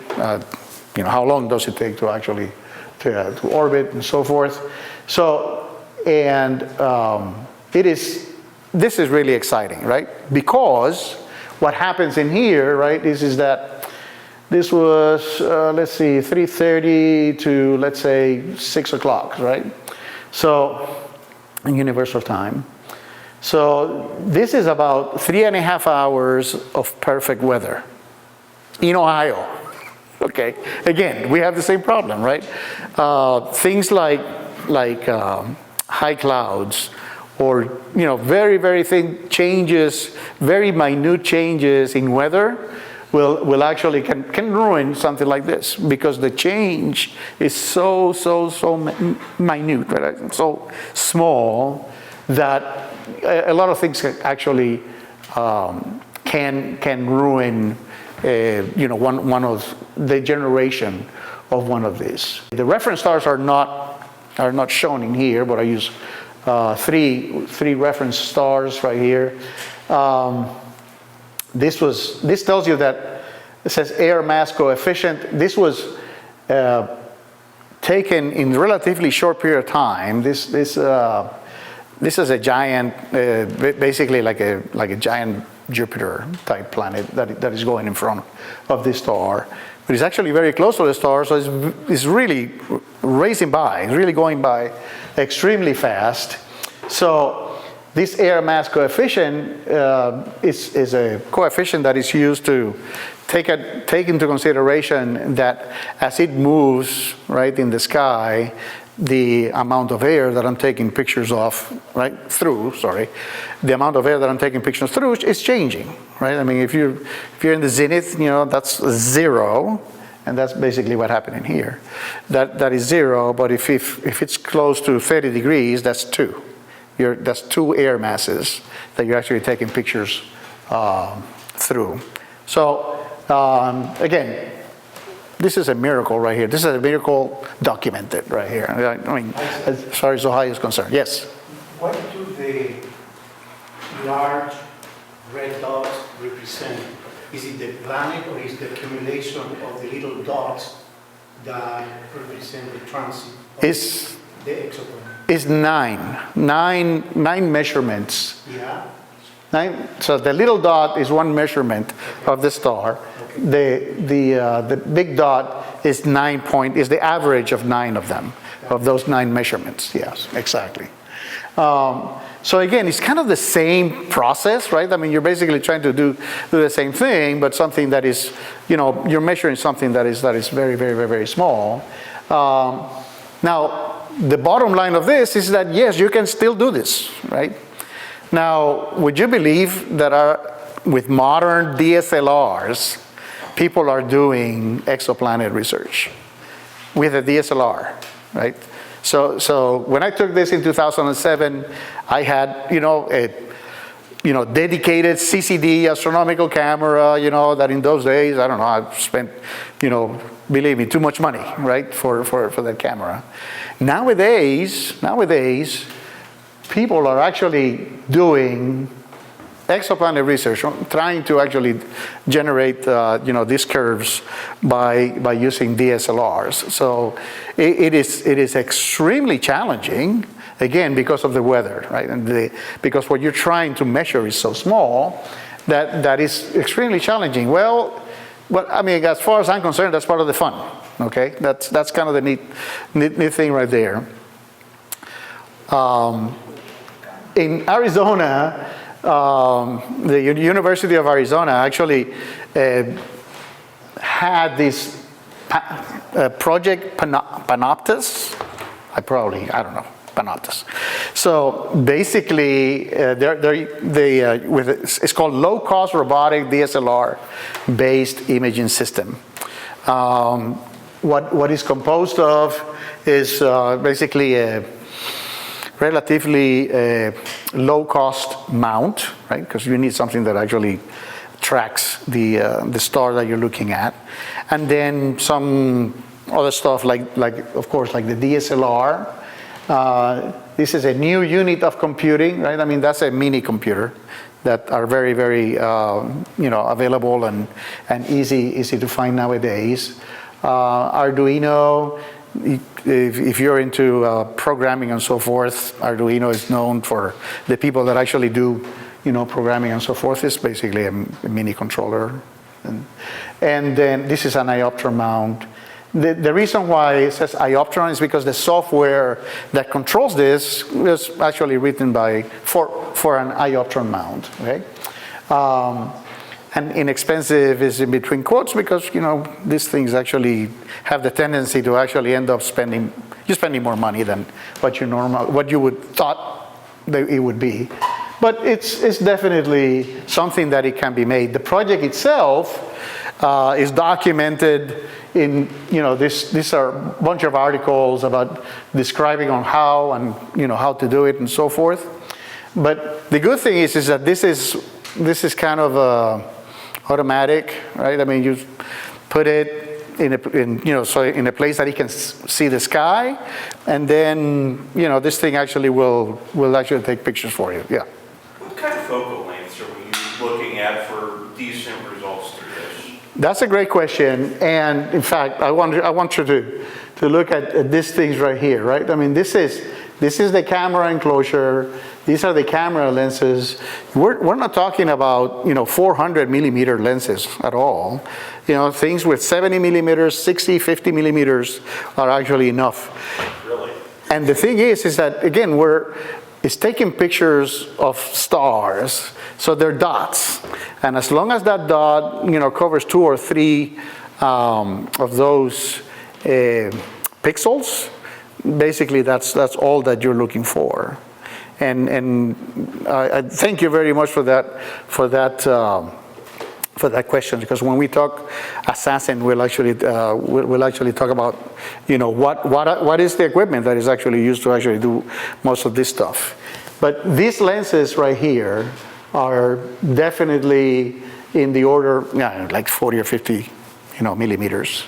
[SPEAKER 6] you know, how long does it take to actually to orbit and so forth. So, and this is really exciting, right? Because what happens in here, right, is that this was, let's see, 3:30 to, let's say, 6 o'clock, right? So, in universal time. So this is about 3.5 hours of perfect weather in Ohio. Okay, again, we have the same problem, right? Things like high clouds, or, you know, very, very thin changes, very minute changes in weather will actually can ruin something like this, because the change is so minute, right? So small that a lot of things actually can ruin, you know, one of the generation of one of these. The reference stars are not shown in here, but I use three reference stars right here. This tells you that it says air mass coefficient. This was taken in a relatively short period of time. This is a giant, basically like a giant Jupiter type planet that is going in front of this star. But it's actually very close to the star, so it's really racing by, it's really going by extremely fast. So this air mass coefficient is a coefficient that is used to take into consideration that as it moves, right, in the sky, the amount of air that I'm taking pictures of, the amount of air that I'm taking pictures through is changing, right? I mean, if you're in the zenith, you know, that's 0, and that's basically what happened in here. That is 0, but if it's close to 30 degrees, that's 2. That's 2 air masses that you're actually taking pictures through. So again, this is a miracle right here. This is a miracle documented right here. I mean, as far as Ohio is concerned. Yes?
[SPEAKER 9] What do the large red dots represent? Is it the planet, or is the accumulation of the little dots that represent the transit of the exoplanet?
[SPEAKER 6] It's nine measurements.
[SPEAKER 9] Yeah.
[SPEAKER 6] 9. So the little dot is one measurement of the star. The big dot is 9 point, is the average of 9 of them, of those 9 measurements. Yes, exactly. So again, it's kind of the same process, right? I mean, you're basically trying to do the same thing, but something that is, you know, you're measuring something that is very, very, very, very small. Now, the bottom line of this is that, yes, you can still do this, right? Now, would you believe that with modern DSLRs, people are doing exoplanet research with a DSLR, right? So when I took this in 2007, I had, you know, dedicated CCD astronomical camera, that in those days, I don't know, I've spent, believe me, too much money, right, for that camera. Nowadays, people are actually doing exoplanet research, trying to actually generate, these curves by using DSLRs. So it is extremely challenging, again, because of the weather, right? And because what you're trying to measure is so small that is extremely challenging. Well, I mean, as far as I'm concerned, that's part of the fun, okay? That's kind of the neat thing right there. In Arizona, the University of Arizona actually had this project Panoptis. I don't know, Panoptis. So basically, it's called low-cost robotic DSLR-based imaging system. What is composed of is basically a relatively low-cost mount, right? Because you need something that actually tracks the star that you're looking at, and then some other stuff like of course like the DSLR. This is a new unit of computing, right? I mean, that's a mini computer that are very, very available and easy to find nowadays. Arduino. If you're into programming and so forth, Arduino is known for the people that actually do, programming and so forth. It's basically a mini controller. And then this is an ioptron mount. The reason why it says ioptron is because the software that controls this was actually written for an ioptron mount, okay? And inexpensive is in between quotes because, these things actually have the tendency to actually end up spending more money than what you would thought that it would be. But it's definitely something that it can be made. The project itself is documented in, these are a bunch of articles about describing on how and, how to do it and so forth. But the good thing is that this is kind of automatic, right? I mean, you put it in a place that it can see the sky, and then this thing actually will actually take pictures for you. Yeah.
[SPEAKER 1] What kind of focal lengths are we looking at for decent results through this?
[SPEAKER 6] That's a great question, and in fact, I want you to look at these things right here, right? I mean, this is the camera enclosure. These are the camera lenses. We're not talking about 400 millimeter lenses at all. Things with 70 millimeters, 60, 50 millimeters are actually enough.
[SPEAKER 1] Really?
[SPEAKER 6] And the thing is that again it's taking pictures of stars, so they're dots, and as long as that dot covers 2 or 3 of those pixels, basically that's all that you're looking for. And I thank you very much for that question, because when we talk ASAS-SN, we'll actually talk about what is the equipment that is actually used to actually do most of this stuff. But these lenses right here are definitely in the order like 40 or 50 millimeters.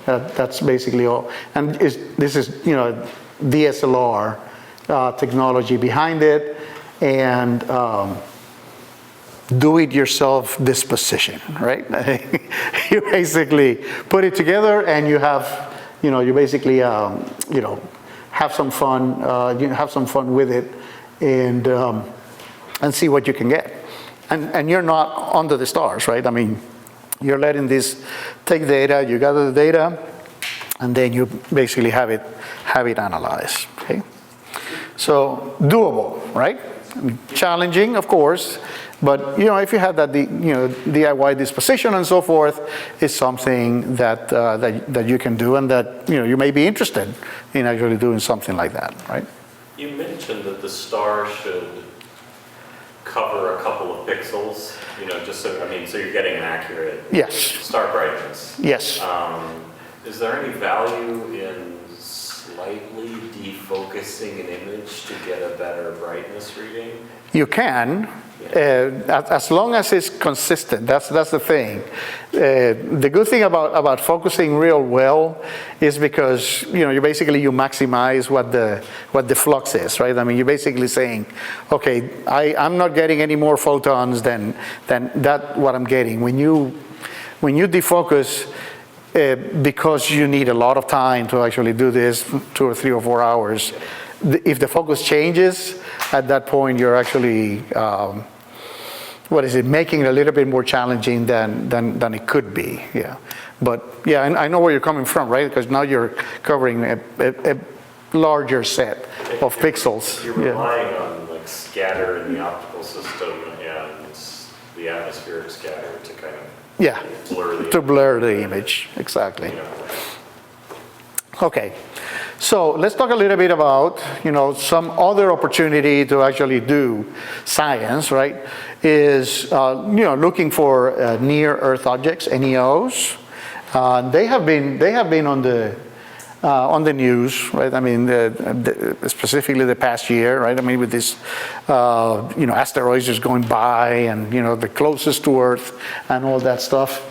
[SPEAKER 6] That's basically all. And this is DSLR technology behind it, and do-it-yourself disposition, right? You basically put it together, and you have, you basically, have some fun, with it, and see what you can get. And you're not under the stars, right? I mean, you're letting this take data, you gather the data, and then you basically have it analyzed, okay? So doable, right? Challenging, of course, but if you have that DIY disposition and so forth, it's something that you can do, and that you may be interested in actually doing something like that, right?
[SPEAKER 3] You mentioned that the star should cover a couple of pixels, just so you're getting an accurate
[SPEAKER 6] Yes.
[SPEAKER 3] star brightness.
[SPEAKER 6] Yes.
[SPEAKER 3] Is there any value in slightly defocusing an image to get a better brightness reading?
[SPEAKER 6] You can, as long as it's consistent. That's the thing. The good thing about focusing real well is because you maximize what the flux is, right? I mean, you're basically saying, okay, I'm not getting any more photons than that what I'm getting. When you defocus, because you need a lot of time to actually do this, 2 or 3 or 4 hours. If the focus changes, at that point you're actually, making it a little bit more challenging than it could be, yeah. But yeah, I know where you're coming from, right? Because now you're covering a larger set of pixels.
[SPEAKER 3] You're relying on like scatter in the optical system and the atmospheric scatter to kind of
[SPEAKER 6] blur the image, exactly. Okay, so let's talk a little bit about, some other opportunity to actually do science, right? Is, looking for near Earth objects, NEOs. They have been on the news, right? I mean, specifically the past year, right? I mean, with this, asteroids just going by and, the closest to Earth and all that stuff.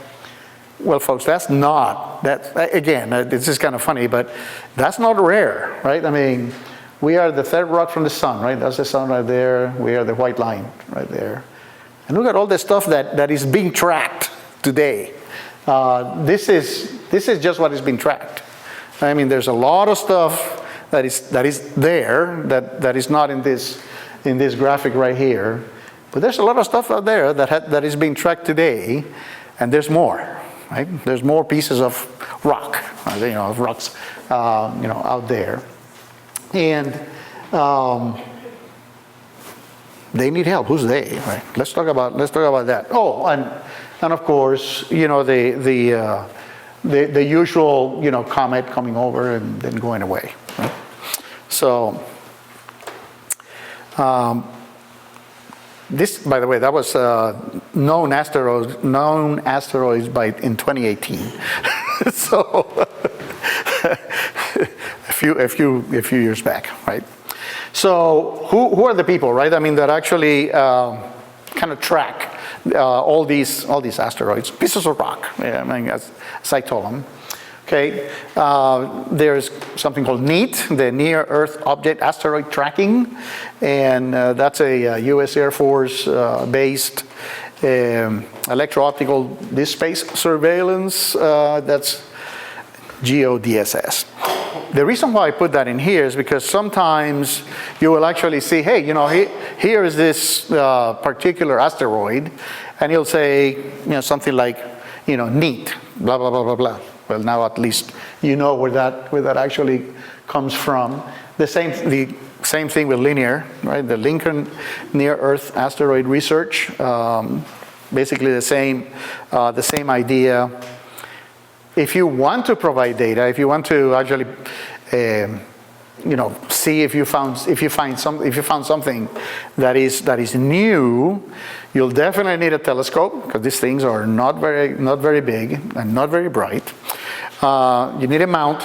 [SPEAKER 6] Well, folks, again, this is kind of funny, but that's not rare, right? I mean, we are the third rock from the sun, right? That's the sun right there. We are the white line right there. And look at all the stuff that is being tracked today. This is just what is being tracked. I mean, there's a lot of stuff that is there that is not in this graphic right here. But there's a lot of stuff out there that is being tracked today, and there's more. Right? There's more pieces of rock, rocks, out there, and they need help. Who's they? Right? Let's talk about that. Oh, and of course, the usual, comet coming over and then going away. Right? So. This, by the way, that was known asteroids in 2018. So a few years back, right? So who are the people, right? I mean, that actually kind of track all these asteroids, pieces of rock. Yeah, I mean, as I told them. Okay, there's something called NEAT, the Near Earth Object Asteroid Tracking, and that's a U.S. Air Force based electro-optical disk space surveillance. That's GODSS. The reason why I put that in here is because sometimes you will actually see, hey, here is this particular asteroid, and you'll say, something like, NEAT, blah blah blah blah blah. Well, now at least you know where that actually comes from. The same thing with linear, right? The Lincoln Near Earth Asteroid Research, basically the same idea. If you want to provide data, if you want to actually, see if you found something that is new, you'll definitely need a telescope because these things are not very big and not very bright. You need a mount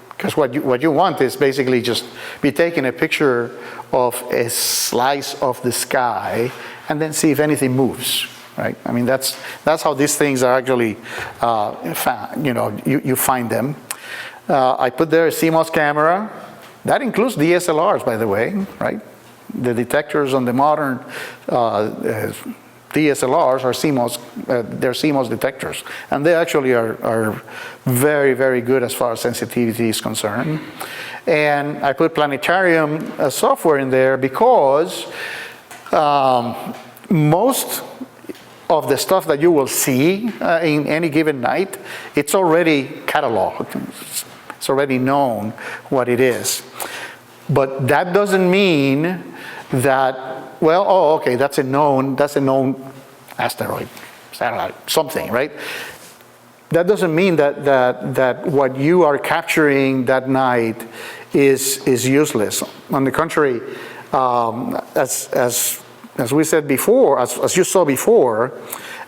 [SPEAKER 6] because what you want is basically just be taking a picture of a slice of the sky and then see if anything moves. Right? I mean, that's how these things are actually found. You find them. I put there a CMOS camera. That includes DSLRs, by the way, right? The detectors on the modern DSLRs are CMOS. They're CMOS detectors, and they actually are very, very good as far as sensitivity is concerned. And I put planetarium software in there because most of the stuff that you will see in any given night, it's already cataloged. It's already known what it is. But that doesn't mean that, that's a known asteroid, satellite, something, right? That doesn't mean that what you are capturing that night is useless. On the contrary, as we said before, as you saw before,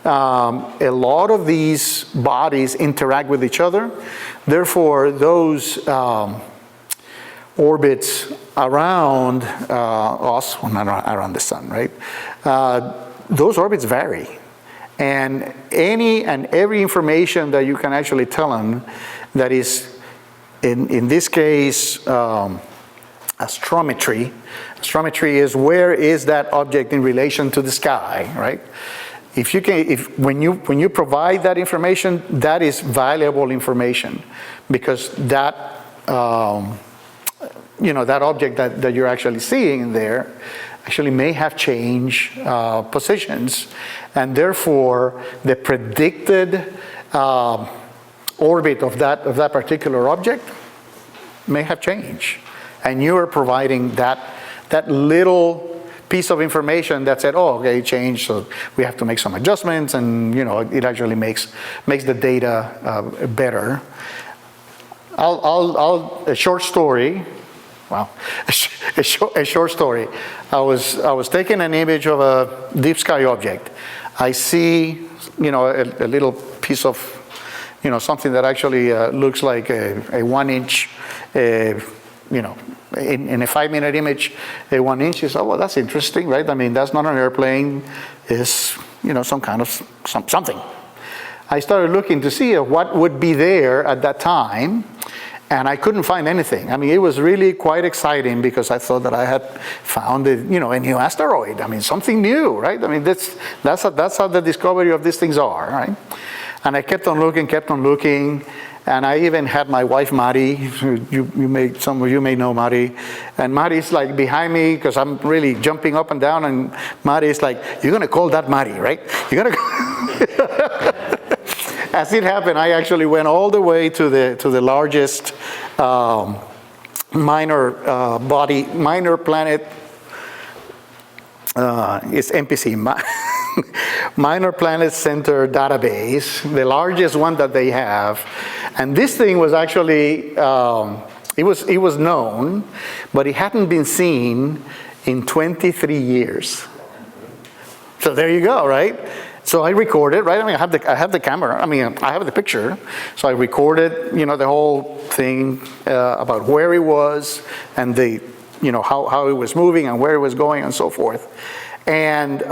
[SPEAKER 6] a lot of these bodies interact with each other. Therefore, those orbits around us, well, not around the sun, right? Those orbits vary. And any and every information that you can actually tell them that is, in this case, astrometry. Astrometry is where is that object in relation to the sky, right? When you provide that information, that is valuable information, because that that object that you're actually seeing in there actually may have changed positions, and therefore the predicted orbit of that particular object may have changed, and you are providing that little piece of information that said, oh, okay, it changed, so we have to make some adjustments, and it actually makes the data better. A short story. Wow, a short story. I was taking an image of a deep sky object. I see, a little piece of, something that actually looks like a 1-inch, in a 5-minute image, a 1 inch is, oh, well, that's interesting, right? I mean, that's not an airplane, it's, some kind of something. I started looking to see what would be there at that time, and I couldn't find anything. I mean, it was really quite exciting, because I thought that I had found a new asteroid. I mean, something new, right? I mean, that's how the discovery of these things are, right? And I kept on looking, and I even had my wife, Mari. Some of you may know Mari. And Mari's like behind me, because I'm really jumping up and down, and Mari is like, you're going to call that Mari, right? You're going to As it happened, I actually went all the way to the largest minor planet. It's MPC, Minor Planet Center database, the largest one that they have. And this thing was actually, it was known, but it hadn't been seen in 23 years. So there you go, right? So I recorded, right? I mean, I have the camera. I mean, I have the picture. So I recorded, the whole thing about where it was, and how it was moving and where it was going and so forth. And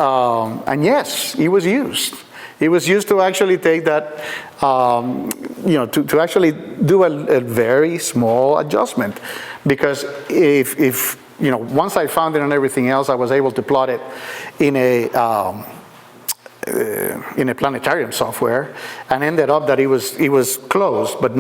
[SPEAKER 6] yes, it was used. It was used to actually take that, to actually do a very small adjustment, because if once I found it and everything else, I was able to plot it in a planetarium software, and ended up that it was close, but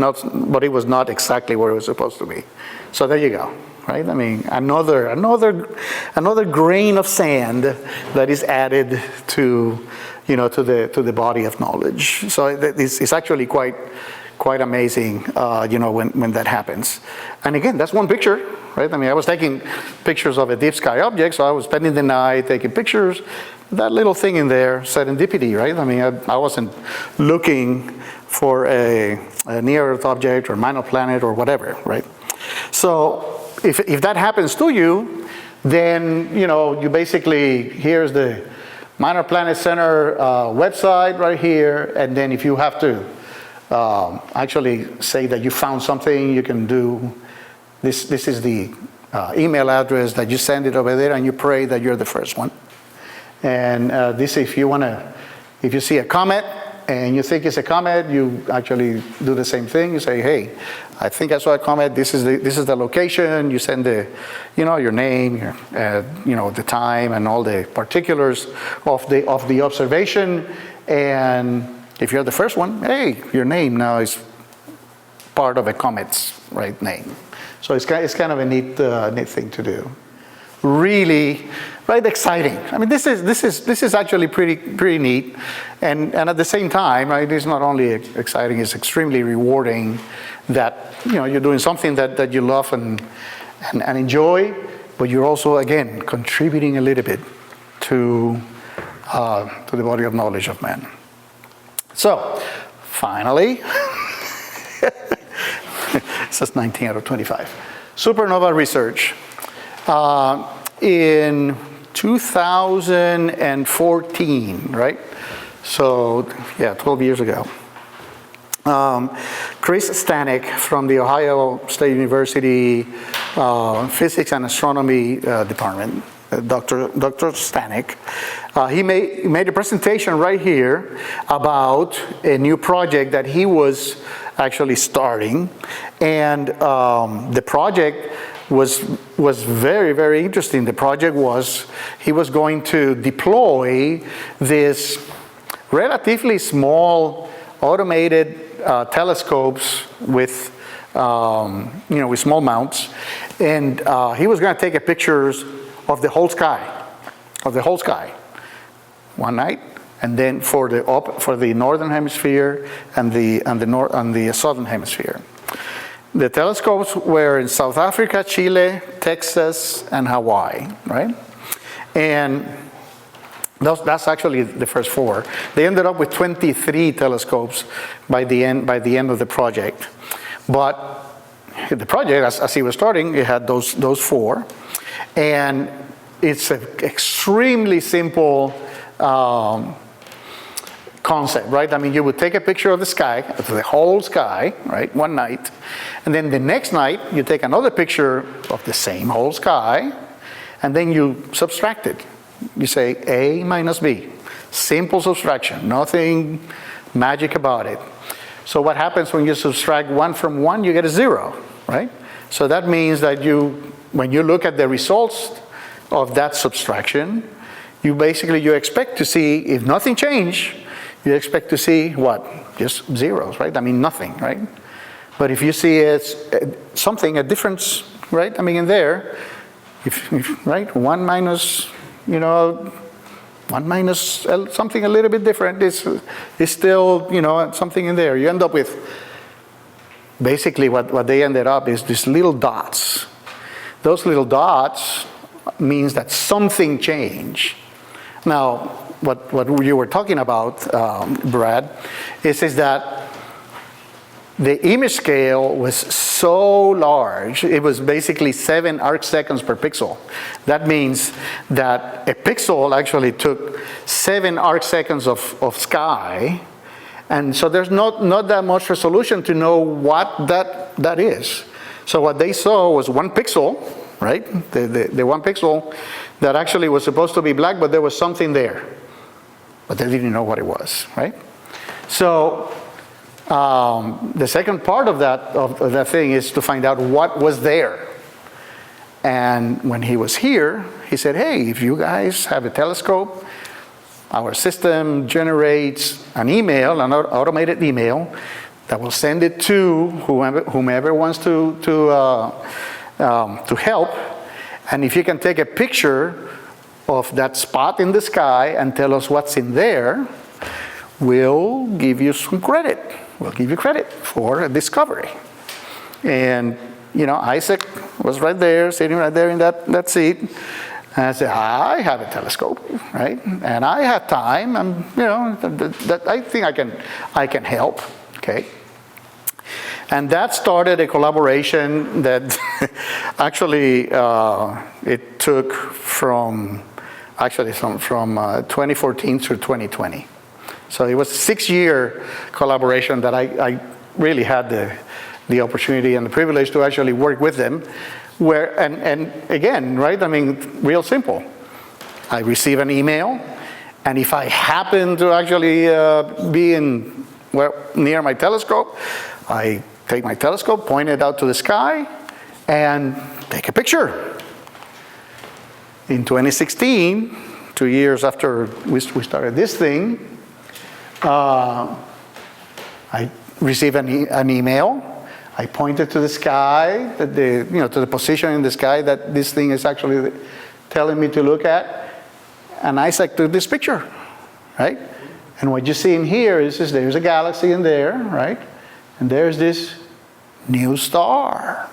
[SPEAKER 6] it was not exactly where it was supposed to be. So there you go, right? I mean, another grain of sand that is added to the body of knowledge. So it's actually quite amazing, when that happens. And again, that's one picture, right? I mean, I was taking pictures of a deep sky object, so I was spending the night taking pictures. That little thing in there, serendipity, right? I mean, I wasn't looking for a near-Earth object or minor planet or whatever, right? So if that happens to you, then, you basically, here's the Minor Planet Center website right here, and then if you have to actually say that you found something, you can do, this is the email address that you send it over there, and you pray that you're the first one. And this, if you see a comet and you think it's a comet, you actually do the same thing. You say, hey, I think I saw a comet. This is the location. You send your name, the time, and all the particulars of the observation. And if you're the first one, hey, your name now is part of a comet's right name. So it's kind of a neat thing to do. Really, right, exciting. I mean, this is actually pretty neat, and at the same time, right, it's not only exciting, it's extremely rewarding that you're doing something that you love and enjoy, but you're also, again, contributing a little bit to the body of knowledge of man. So, finally, it says 19 out of 25. Supernova research. In 2014, right? So, yeah, 12 years ago. Chris Stanek from the Ohio State University Physics and Astronomy Department, Dr. Stanek, he made a presentation right here about a new project that he was actually starting. And the project was very, very interesting. The project was, he was going to deploy this relatively small automated telescopes with, with small mounts, and he was going to take a pictures of the whole sky, one night, and then for the northern hemisphere and the southern hemisphere. The telescopes were in South Africa, Chile, Texas, and Hawaii, right? And that's actually the first 4. They ended up with 23 telescopes by the end of the project. But the project, as he was starting, it had those 4. And it's an extremely simple concept, right? I mean, you would take a picture of the sky, of the whole sky, right, one night. And then the next night, you take another picture of the same whole sky, and then you subtract it. You say A minus B. Simple subtraction, nothing magic about it. So what happens when you subtract 1 from 1, you get a 0, right? So that means that when you look at the results of that subtraction, you expect to see, if nothing changed, you expect to see what? Just zeros, right? I mean, nothing, right? But if you see a difference, right? I mean, in there, right? 1 minus, 1 minus something a little bit different is still, something in there. You end up with, basically what they ended up is these little dots. Those little dots means that something changed. Now, what you were talking about, Brad, is that the image scale was so large, it was basically 7 arc seconds per pixel. That means that a pixel actually took 7 arc seconds of sky, and so there's not that much resolution to know what that is. So what they saw was 1 pixel, right? The 1 pixel that actually was supposed to be black, but there was something there. But they didn't know what it was, right? So the second part of that thing is to find out what was there. And when he was here, he said, hey, if you guys have a telescope, our system generates an email, an automated email, that will send it to whomever wants to help. And if you can take a picture of that spot in the sky and tell us what's in there, we'll give you some credit. We'll give you credit for a discovery. And, Isaac was right there, sitting right there in that seat. And I said, I have a telescope, right? And I have time, and, that I think I can help, okay? And that started a collaboration that actually it took from 2014 through 2020. So it was a 6-year collaboration that I really had the opportunity and the privilege to actually work with them. And again, right, I mean, real simple. I receive an email, and if I happen to actually be near my telescope, I take my telescope, point it out to the sky, and take a picture. In 2016, 2 years after we started this thing, I received an email. I pointed to the sky, to the position in the sky that this thing is actually telling me to look at. And Isaac took this picture, right? And what you see in here is there's a galaxy in there, right? And there's this new star,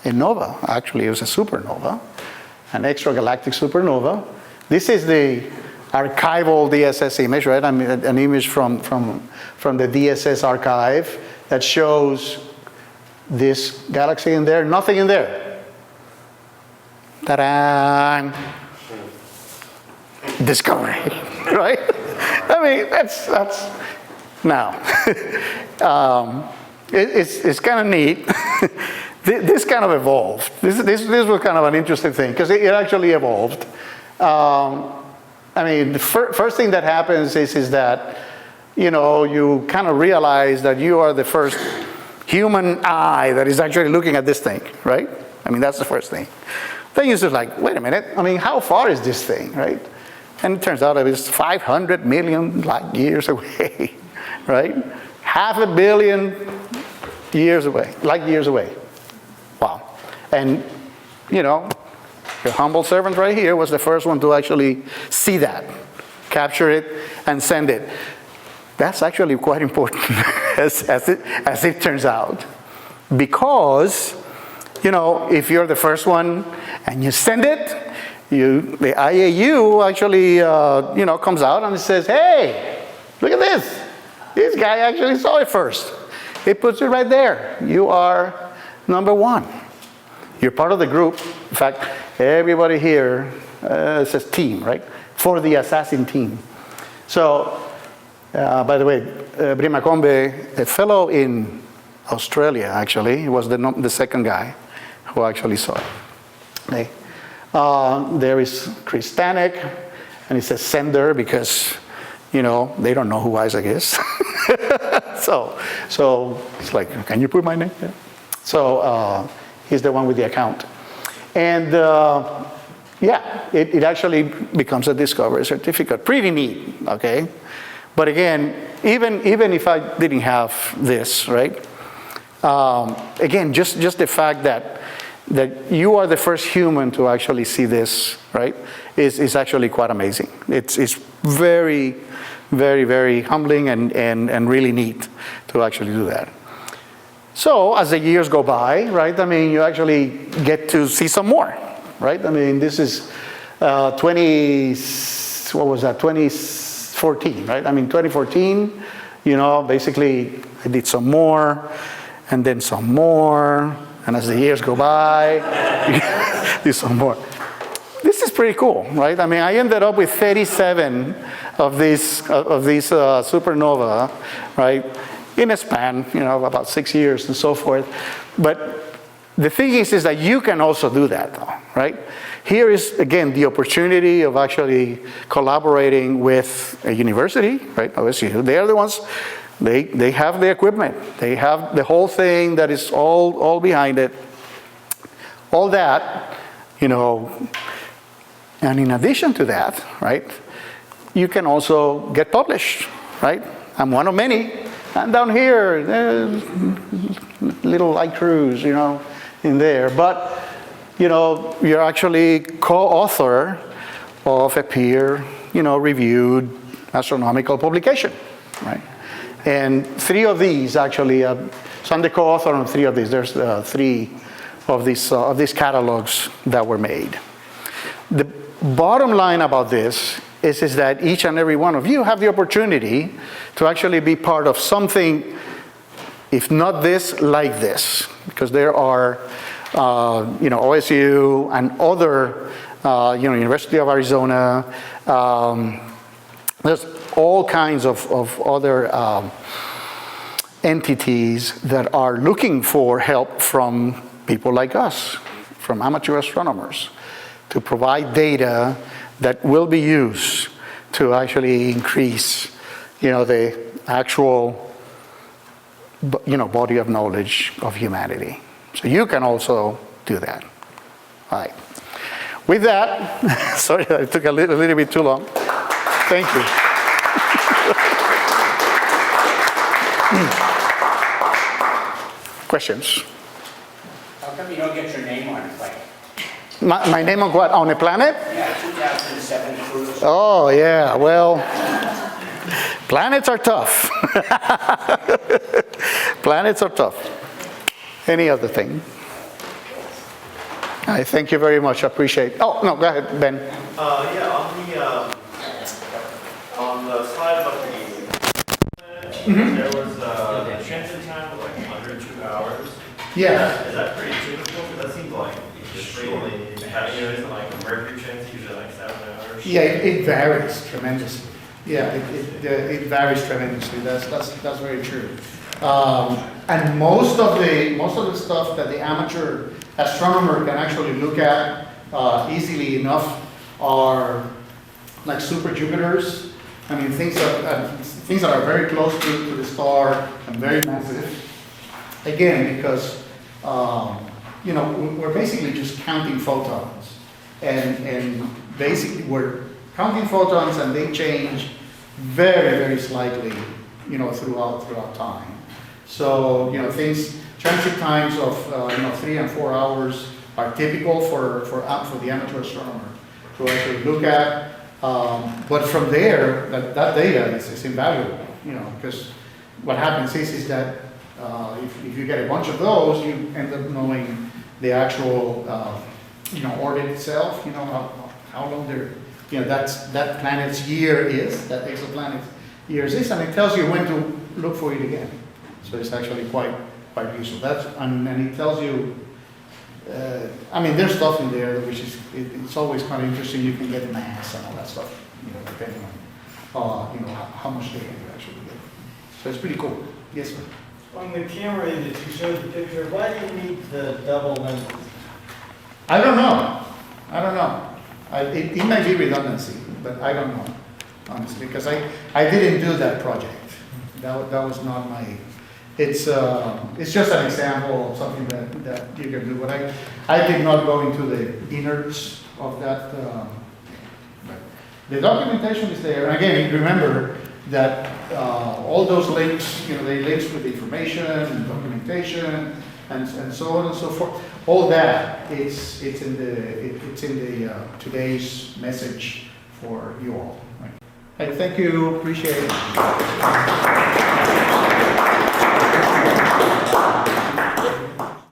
[SPEAKER 6] a nova. Actually, it was a supernova, an extragalactic supernova. This is the archival DSS image, right? I mean, an image from the DSS archive that shows this galaxy in there, nothing in there. Ta-da! Discovery, right? I mean, that's Now, it's kind of neat. This kind of evolved. This was kind of an interesting thing because it actually evolved. I mean, the first thing that happens is that, you know, you kind of realize that you are the first human eye that is actually looking at this thing, right? I mean, that's the first thing. Then you're just like, wait a minute, I mean, how far is this thing, right? And it turns out it was 500 million light years away, right? 500 million years away, light years away. Wow. And, you know, your humble servant right here was the first one to actually see that, capture it, and send it. That's actually quite important, as it turns out. Because, you know, if you're the first one and you send it, the IAU actually, you know, comes out and it says, hey, look at this. This guy actually saw it first. It puts it right there. You are number one. You're part of the group. In fact, everybody here says team, right? For the assassin team. So, by the way, Brimakombe, a fellow in Australia, actually, was the second guy who actually saw it. Okay. There is Chris Stanek, and he says sender because, you know, they don't know who Isaac is. So it's like, can you put my name there? So he's the one with the account. And yeah, it actually becomes a discovery certificate. Pretty neat, okay? But again, even if I didn't have this, right? Again, just the fact that you are the first human to actually see this, right, is actually quite amazing. It's very, very, very humbling and really neat to actually do that. So as the years go by, right, I mean, you actually get to see some more, right? I mean, this is 2014, right? I mean, 2014, you know, basically I did some more and then some more. And as the years go by, do some more. This is pretty cool, right? I mean, I ended up with 37 of these supernova, right? In a span, you know, of about 6 years and so forth. But the thing is that you can also do that, though, right? Here is, again, the opportunity of actually collaborating with a university, right? OSU. They are the ones. They have the equipment. They have the whole thing that is all behind it. All that, you know, and in addition to that, right, you can also get published, right? I'm one of many. I'm down here, little Isaac Cruz, you know, in there. But, you know, you're actually co-author of a peer, you know, reviewed astronomical publication, right? And 3 of these actually, so I'm the co-author on 3 of these. There's 3 of these catalogs that were made. The bottom line about this is that each and every one of you have the opportunity to actually be part of something, if not this, like this. Because there are, you know, OSU and other, you know, University of Arizona, there's all kinds of other entities that are looking for help from people like us, from amateur astronomers, to provide data that will be used to actually increase, you know, the actual, you know, body of knowledge of humanity. So you can also do that. All right. With that, sorry, it took a little bit too long. Thank you. Questions?
[SPEAKER 10] How come you don't get your name on it? Like,
[SPEAKER 6] My name on what? On a planet?
[SPEAKER 10] yeah, 2007 cruise.
[SPEAKER 6] Oh, yeah, well, planets are tough. Planets are tough. Any other thing? I thank you very much. I appreciate it. Oh, no, go ahead, Ben.
[SPEAKER 11] Yeah, on the slide about the there was a transit time of like 102 hours.
[SPEAKER 6] Yeah.
[SPEAKER 11] Is that pretty typical? Because that seems like extremely heavy. Isn't like Mercury transit usually like 7 hours?
[SPEAKER 6] Yeah, it varies tremendously. Yeah, it varies tremendously. That's very true. And most of the stuff that the amateur astronomer can actually look at easily enough are like super Jupiters. I mean, things that are very close to the star and very massive. Again, because you know, we're basically just counting photons, and basically we're counting photons, and they change very, very slightly, you know, throughout time. So, you know, transit times of 3 and 4 hours are typical for the amateur astronomer to actually look at. But from there, that data is invaluable, you know, because what happens is that if you get a bunch of those, you end up knowing the actual, orbit itself, you know, how long that planet's year is, that exoplanet's years is, and it tells you when to look for it again. So it's actually quite useful. And it tells you, I mean, there's stuff in there which is, it's always kind of interesting. You can get mass and all that stuff, you know, depending on, how much data you actually get. So it's pretty cool. Yes, sir.
[SPEAKER 4] On the camera that you showed the picture, why do you need the double lens?
[SPEAKER 6] I don't know. It might be redundancy, but I don't know, honestly, because I didn't do that project. That was not my. It's just an example of something that you can do. But I did not go into the innards of that. But the documentation is there. And again, remember that all those links, they links with information and documentation and so on and so forth. All that it's in the today's message for you all. Right. Hey, thank you. Appreciate it.